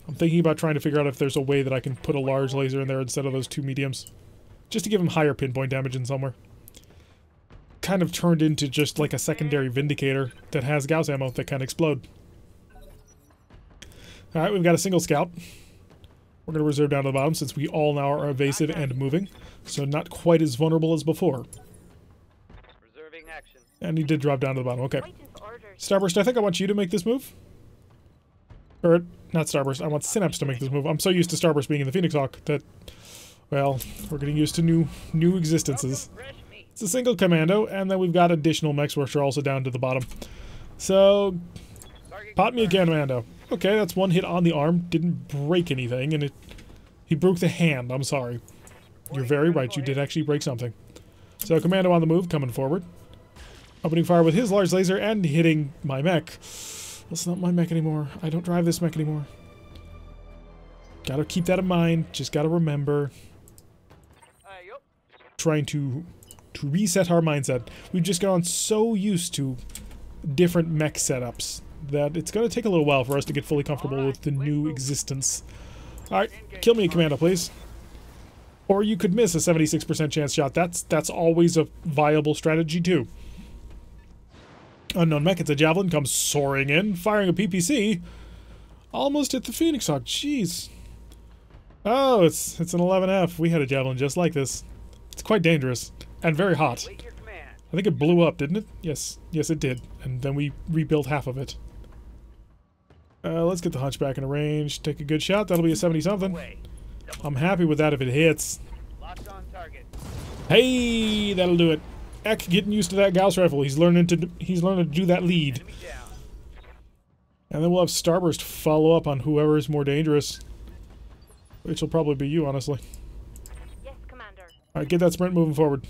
I'm thinking about trying to figure out if there's a way that I can put a large laser in there instead of those 2 mediums. Just to give him higher pinpoint damage in somewhere. Kind of turned into just like a secondary Vindicator that has Gauss ammo that can explode. Alright, we've got a single scout. We're going to reserve down to the bottom since we all now are evasive and moving. So not quite as vulnerable as before.
Reserving action.
And he did drop down to the bottom. Okay. Starburst, I think I want you to make this move. Or, not Starburst, I want Synapse to make this move. I'm so used to Starburst being in the Phoenix Hawk that, well, we're getting used to new existences. It's a single commando, and then we've got additional mechs which are also down to the bottom. So, pop me a commando. Okay, that's 1 hit on the arm. Didn't break anything, and he broke the hand. I'm sorry. You're very right, you did actually break something. So, commando on the move, coming forward. Opening fire with his large laser and hitting my mech. That's not my mech anymore. I don't drive this mech anymore. Gotta keep that in mind. Just gotta remember. Trying to reset our mindset. We've just gone so used to different mech setups that it's gonna take a little while for us to get fully comfortable with the new existence. Alright, kill me a commando, please. Or you could miss a 76% chance shot. That's always a viable strategy too. Unknown mech, it's a javelin, comes soaring in, firing a PPC. Almost hit the Phoenix Hawk, jeez. Oh, it's an 11F. We had a javelin just like this. It's quite dangerous, and very hot. I think it blew up, didn't it? Yes, it did. And then we rebuilt half of it. Let's get the Hunchback in a range, take a good shot, that'll be a 70-something. I'm happy with that if it hits. Hey, that'll do it. Eck getting used to that Gauss rifle. He's learning to do that lead. And then we'll have Starburst follow up on whoever is more dangerous. Which will probably be you, honestly.
Yes, Commander.
Alright, get that sprint moving forward.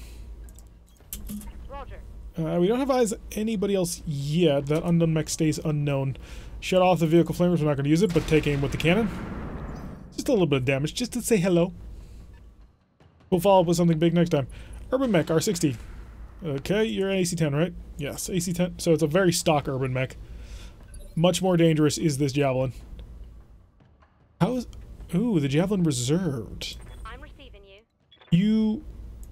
Roger.
We don't have eyes on anybody else yet. That unknown mech stays unknown. Shut off the vehicle flamers. We're not going to use it, but take aim with the cannon. Just a little bit of damage, just to say hello. We'll follow up with something big next time. Urban Mech, R60. Okay, you're an AC-10, right? Yes, AC-10. So it's a very stock Urban Mech. Much more dangerous is this Javelin. How is... Ooh, the Javelin reserved.
I'm receiving you.
You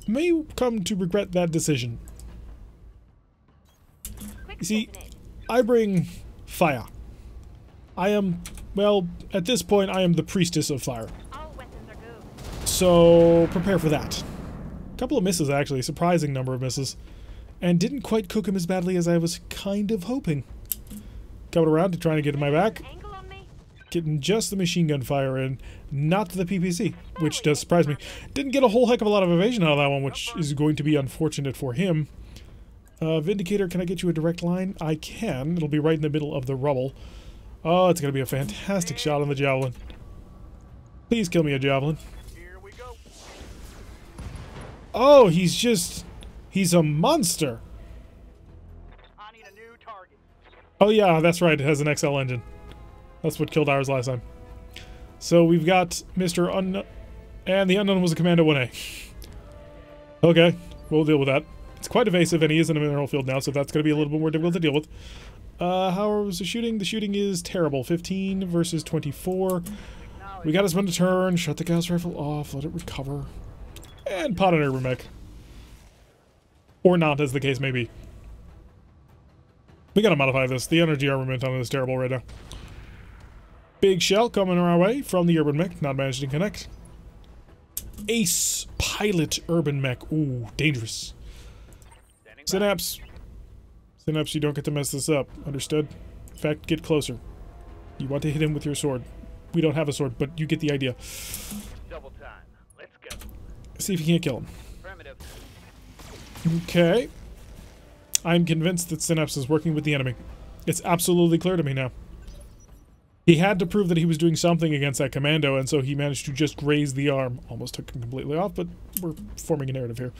may come to regret that decision.
Quick
You see,
detonate.
I bring fire. I am, well, at this point, I am the priestess of fire.
All weapons are go.
So, prepare for that. A couple of misses, actually. Surprising number of misses. And didn't quite cook him as badly as I was kind of hoping. Coming around to trying to get in my back.
Angle on me.
Getting just the machine gun fire in, not the PPC, which does surprise me. Didn't get a whole heck of a lot of evasion out of that one, which is going to be unfortunate for him. Vindicator, can I get you a direct line? I can. It'll be right in the middle of the rubble. Oh, it's going to be a fantastic shot on the Javelin. Please kill me a Javelin.
Here we go.
Oh, he's a monster.
I need a new target.
Oh yeah, that's right, it has an XL engine. That's what killed ours last time. So we've got Mr. Unknown, and the Unknown was a Commando 1A. Okay, we'll deal with that. It's quite evasive, and he is in a mineral field now, so that's going to be a little bit more difficult to deal with. How was the shooting? The shooting is terrible. 15 versus 24. We got to spend a turn, shut the Gauss rifle off, let it recover, and pot an Urban Mech. Or not, as the case may be. We gotta modify this. The energy armament on it is terrible right now. Big shell coming our way from the urban mech. Not managed to connect. Ace pilot urban mech. Ooh, dangerous. Synapse. Synapse, you don't get to mess this up. Understood? In fact, get closer. You want to hit him with your sword. We don't have a sword, but you get the idea.
Double time. Let's go.
See if you can't kill him.
Affirmative.
Okay. I'm convinced that Synapse is working with the enemy. It's absolutely clear to me now. He had to prove that he was doing something against that commando, and so he managed to just graze the arm. Almost took him completely off, but we're forming a narrative here.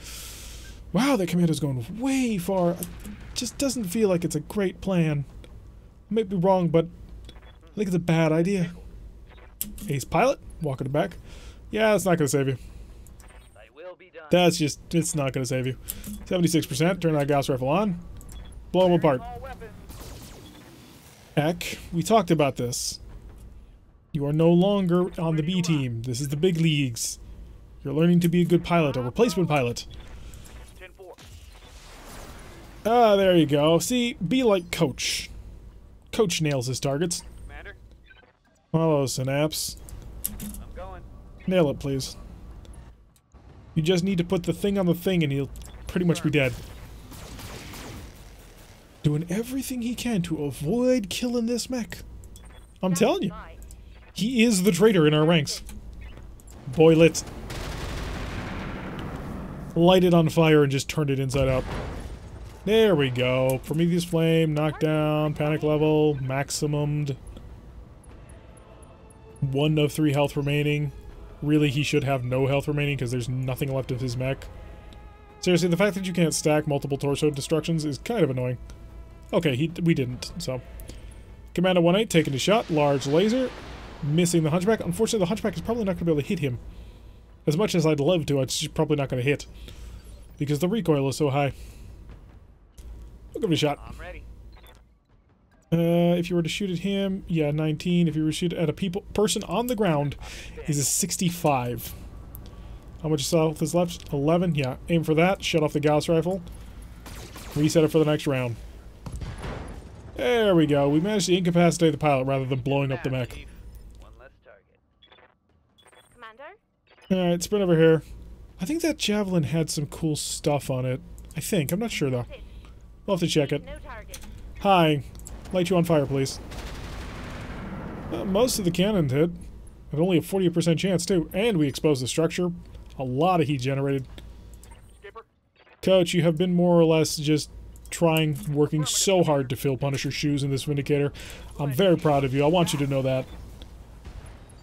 Wow, that commando's going way far. It just doesn't feel like it's a great plan. I might be wrong, but I think it's a bad idea. Ace pilot, walking it back. Yeah, it's not going to save you.
I will be done.
That's just, it's not going to save you. 76%, turn that Gauss rifle on. Blow him apart.
All weapons.
Heck, we talked about this. You are no longer on the B team. This is the big leagues. You're learning to be a good pilot, a replacement pilot.
10-4.
Ah, there you go. See, be like Coach. Coach nails his targets.
Commander,
Hello, Synapse.
I'm going.
Nail it, please. You just need to put the thing on the thing and he'll pretty much be dead. Doing everything he can to avoid killing this mech. I'm telling you. He is the traitor in our ranks. Boil it. Light it on fire and just turn it inside out. There we go. Prometheus Flame, knockdown, panic level, maximumed. 1 of 3 health remaining. Really, he should have no health remaining because there's nothing left of his mech. Seriously, the fact that you can't stack multiple torso destructions is kind of annoying. Okay, we didn't, so. Commando 1-8 taking a shot. Large laser. Missing the Hunchback. Unfortunately, the Hunchback is probably not going to be able to hit him. As much as I'd love to, it's just probably not going to hit. Because the recoil is so high. I'll give it a shot.
I'm ready.
If you were to shoot at him, yeah, 19. If you were to shoot at a person on the ground, is a 65. How much health is left? 11. Yeah, aim for that. Shut off the Gauss rifle. Reset it for the next round. There we go. We managed to incapacitate the pilot rather than blowing up the mech.
One less target.
Commander?
Alright, sprint over here. I think that javelin had some cool stuff on it. I think. I'm not sure, though. We'll have to check it.
No target.
Hi. Light you on fire, please. Most of the cannon did. At only a 40% chance, too. And we exposed the structure. A lot of heat generated.
Skipper.
Coach, you have been more or less just working so hard to fill Punisher's shoes in this Vindicator. I'm very proud of you. I want you to know that.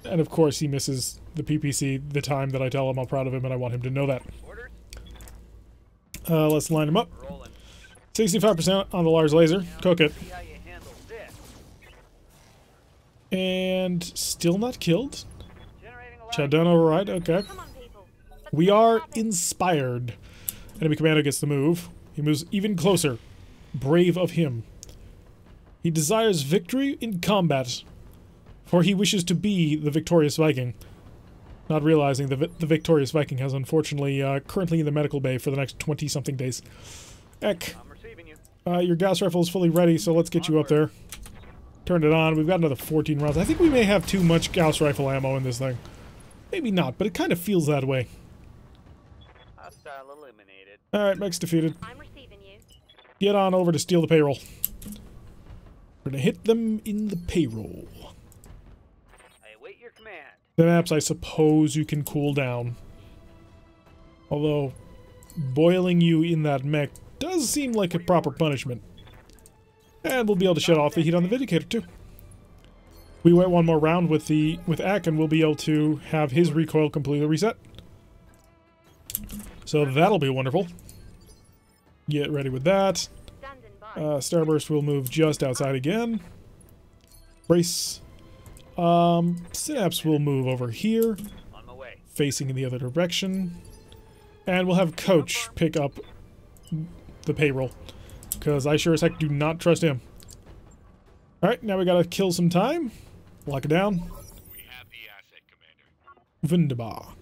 And of course, he misses the PPC the time that I tell him I'm proud of him, and I want him to know that.
Orders.
Let's line him up.
Rolling.
65% on the large laser. Cook it.
See how you handle this.
And still not killed?
Generating a lot.
Shutdown override. Okay.
Come on, people. Let's
We
make it
are
happen.
inspired. Enemy commander gets the move. He moves even closer. Brave of him. He desires victory in combat, for he wishes to be the victorious Viking. Not realizing the victorious Viking has unfortunately currently in the medical bay for the next 20-something days. Eck,
I'm receiving you.
your Gauss rifle is fully ready, so let's get you up there. Turned it on. We've got another 14 rounds. I think we may have too much Gauss rifle ammo in this thing. Maybe not, but it kind of feels that way.
Hostile eliminated.
Alright, mech's defeated.
I'm receiving you.
Get on over to steal the payroll. We're gonna hit them in the payroll.
I await your command.
Synapse, I suppose you can cool down. Although, boiling you in that mech does seem like a proper punishment. And we'll be able to shut off the heat on the Vindicator, too. We wait one more round with Ak, and we'll be able to have his recoil completely reset. So that'll be wonderful. Get ready with that.
Standing by.
Starburst will move just outside again. Brace. Synapse will move over here,
On my way.
facing in the other direction. And we'll have Coach pick up the payroll, because I sure as heck do not trust him. Alright, now we gotta kill some time. Lock it down.
We have the asset, Commander.
Wunderbar.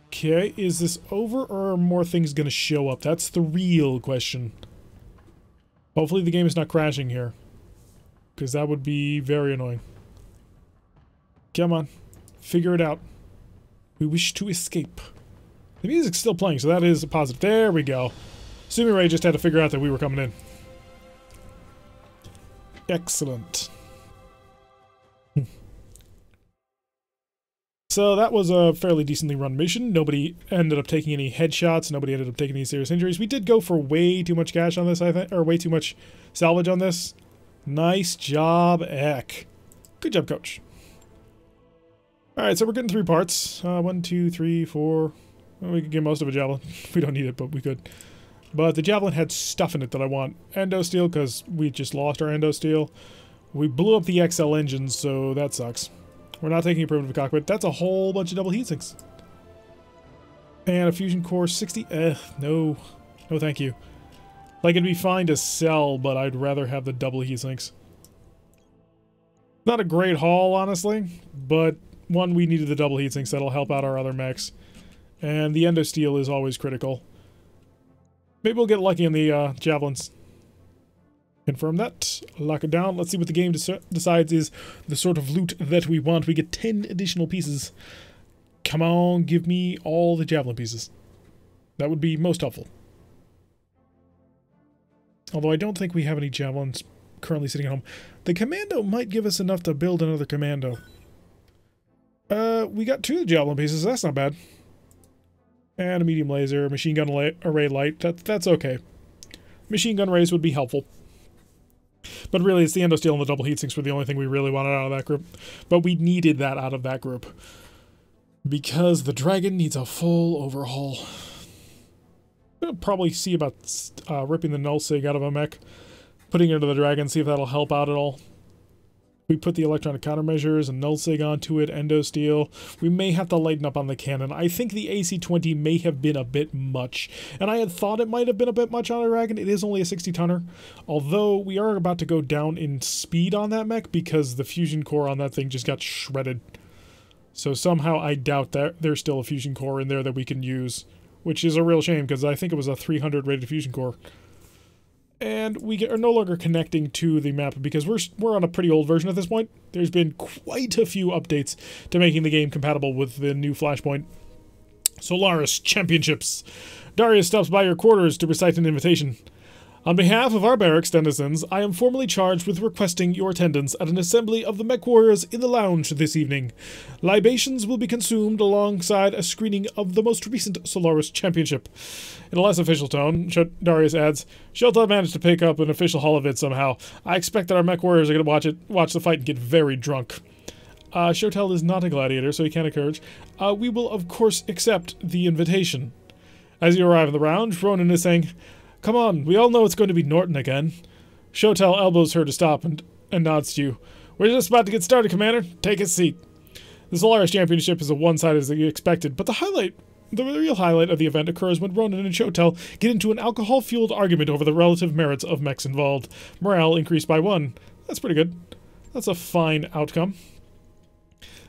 Okay, is this over or are more things gonna show up? That's the real question. Hopefully the game is not crashing here, because that would be very annoying. Come on. Figure it out. We wish to escape. The music's still playing, so that is a positive. There we go. Sumi Ray just had to figure out that we were coming in. Excellent. So that was a fairly decently run mission. Nobody ended up taking any headshots. Nobody ended up taking any serious injuries. We did go for way too much cash on this, I think, or way too much salvage on this. Nice job, Eck. Good job, coach. Alright, so we're getting 3 parts. 1, 2, 3, 4. Well, we could get most of a javelin. We don't need it, but we could. But the javelin had stuff in it that I want. Endo steel, because we just lost our endo steel. We blew up the XL engine, so that sucks. We're not taking a primitive cockpit. That's a whole bunch of double heatsinks. And a fusion core 60. No. No, thank you. Like, it'd be fine to sell, but I'd rather have the double heatsinks. Not a great haul, honestly, but one, we needed the double heatsinks. That'll help out our other mechs. And the endo steel is always critical. Maybe we'll get lucky on the javelins. Confirm that. Lock it down. Let's see what the game decides is the sort of loot that we want. We get 10 additional pieces. Come on, give me all the javelin pieces. That would be most helpful. Although I don't think we have any javelins currently sitting at home. The commando might give us enough to build another commando. We got 2 javelin pieces. That's not bad. And a medium laser, machine gun array light. That's okay. Machine gun rays would be helpful. But really, it's the endo steel and the double heatsinks were the only thing we really wanted out of that group. But we needed that out of that group. Because the dragon needs a full overhaul. We'll probably see about ripping the null sig out of a mech. Putting it into the dragon, see if that'll help out at all. We put the electronic countermeasures and null sig onto it, endo steel. We may have to lighten up on the cannon. I think the AC-20 may have been a bit much. And I had thought it might have been a bit much on a dragon. It is only a 60-tonner. Although we are about to go down in speed on that mech because the fusion core on that thing just got shredded. So somehow I doubt that there's still a fusion core in there that we can use. Which is a real shame because I think it was a 300 rated fusion core. And we are no longer connecting to the map because we're on a pretty old version at this point. There's been quite a few updates to making the game compatible with the new Flashpoint. Solaris Championships. Darius stops by your quarters to recite an invitation. On behalf of our barracks denizens, I am formally charged with requesting your attendance at an assembly of the MechWarriors in the lounge this evening. Libations will be consumed alongside a screening of the most recent Solaris Championship. In a less official tone, Darius adds, Shelta managed to pick up an official haul of it somehow. I expect that our MechWarriors are going to watch the fight and get very drunk. Shotel is not a gladiator, so he can't encourage. We will, of course, accept the invitation. As you arrive in the lounge, Ronan is saying, Come on, we all know it's going to be Norton again. Shotel elbows her to stop and nods to you. We're just about to get started, Commander. Take a seat. The Solaris Championship is a one-sided as expected, but the real highlight of the event occurs when Ronan and Shotel get into an alcohol-fueled argument over the relative merits of mechs involved. Morale increased by 1. That's pretty good. That's a fine outcome.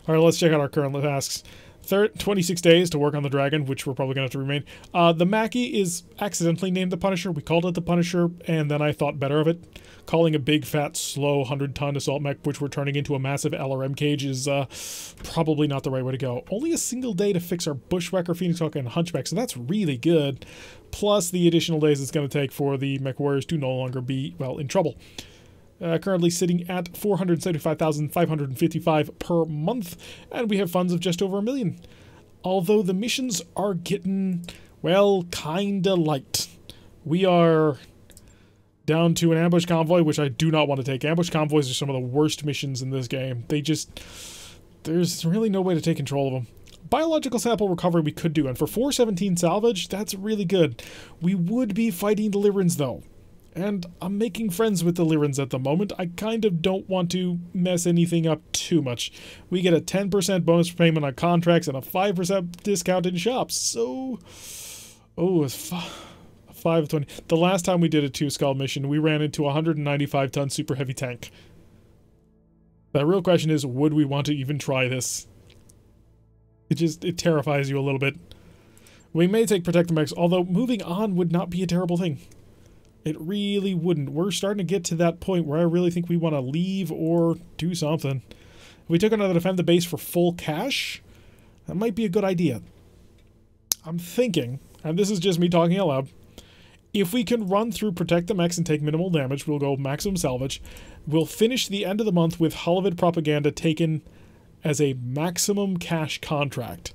Alright, let's check out our current tasks. 26 days to work on the dragon, which we're probably going to have to remain. The Mackie is accidentally named the Punisher. We called it the Punisher, and then I thought better of it. Calling a big, fat, slow 100-ton assault mech, which we're turning into a massive LRM cage, is probably not the right way to go. Only a single day to fix our Bushwhacker, Phoenix Hawk, and Hunchback, so that's really good. Plus the additional days it's going to take for the MechWarriors to no longer be, well, in trouble. Currently sitting at 475,555 per month, and we have funds of just over $1 million. Although the missions are getting, well, kinda light. We are down to an ambush convoy, which I do not want to take. Ambush convoys are some of the worst missions in this game. There's really no way to take control of them. Biological sample recovery we could do, and for 417 salvage, that's really good. We would be fighting the Lyrans, though. And I'm making friends with the Lyrans at the moment. I kind of don't want to mess anything up too much. We get a 10% bonus payment on contracts and a 5% discount in shops. So, it's 520. The last time we did a 2-skull mission, we ran into a 195-ton super heavy tank. The real question is, would we want to even try this? It terrifies you a little bit. We may take Protect the Mechs, although moving on would not be a terrible thing. It really wouldn't. We're starting to get to that point where I really think we want to leave or do something. If we took another defend the base for full cash, that might be a good idea. I'm thinking, and this is just me talking out loud, if we can run through Protect the Mechs and take minimal damage, we'll go maximum salvage. We'll finish the end of the month with Holovid propaganda taken as a maximum cash contract.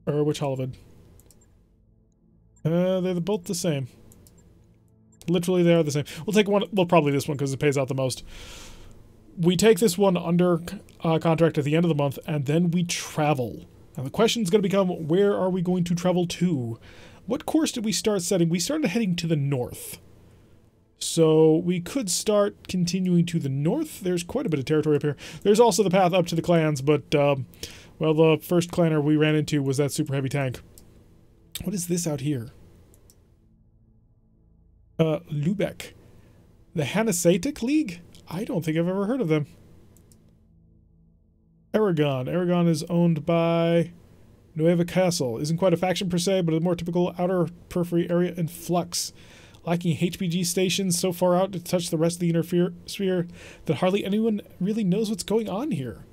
Or which Holovid? They're both the same. Literally, they are the same. We'll take one, well, probably this one because it pays out the most. We take this one under contract at the end of the month, and then we travel. Now the question is going to become, where are we going to travel to? What course did we start setting? We started heading to the north. So we could start continuing to the north. There's quite a bit of territory up here. There's also the path up to the clans, but, well, the first clanner we ran into was that super heavy tank. What is this out here? Lubeck. The Hanseatic League? I don't think I've ever heard of them. Aragon. Aragon is owned by Nueva Castle. Isn't quite a faction per se, but a more typical outer periphery area in flux. Lacking HPG stations so far out to touch the rest of the inner sphere that hardly anyone really knows what's going on here.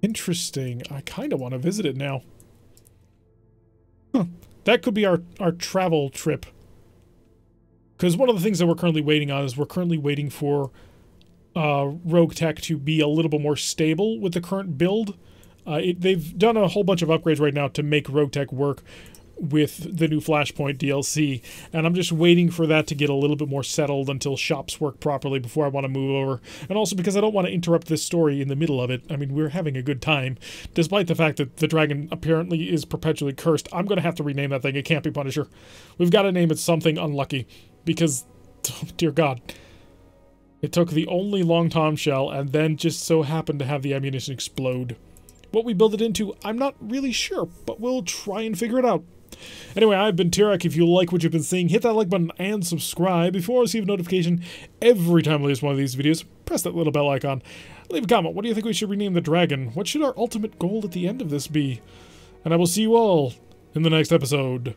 Interesting. I kind of want to visit it now. Huh. That could be our travel trip. Because one of the things that we're currently waiting on is we're currently waiting for RogueTech to be a little bit more stable with the current build. They've done a whole bunch of upgrades right now to make RogueTech work with the new Flashpoint DLC, and I'm just waiting for that to get a little bit more settled until shops work properly before I want to move over. And also because I don't want to interrupt this story in the middle of it. I mean, we're having a good time. Despite the fact that the dragon apparently is perpetually cursed, I'm going to have to rename that thing. It can't be Punisher. We've got to name it something unlucky, because, oh, dear God, it took the only long tom shell and then just so happened to have the ammunition explode. What we build it into, I'm not really sure, but we'll try and figure it out. Anyway, I've been Tirek. If you like what you've been seeing, hit that like button and subscribe. Before I receive a notification every time I release one of these videos, press that little bell icon. Leave a comment. What do you think we should rename the dragon? What should our ultimate goal at the end of this be? And I will see you all in the next episode.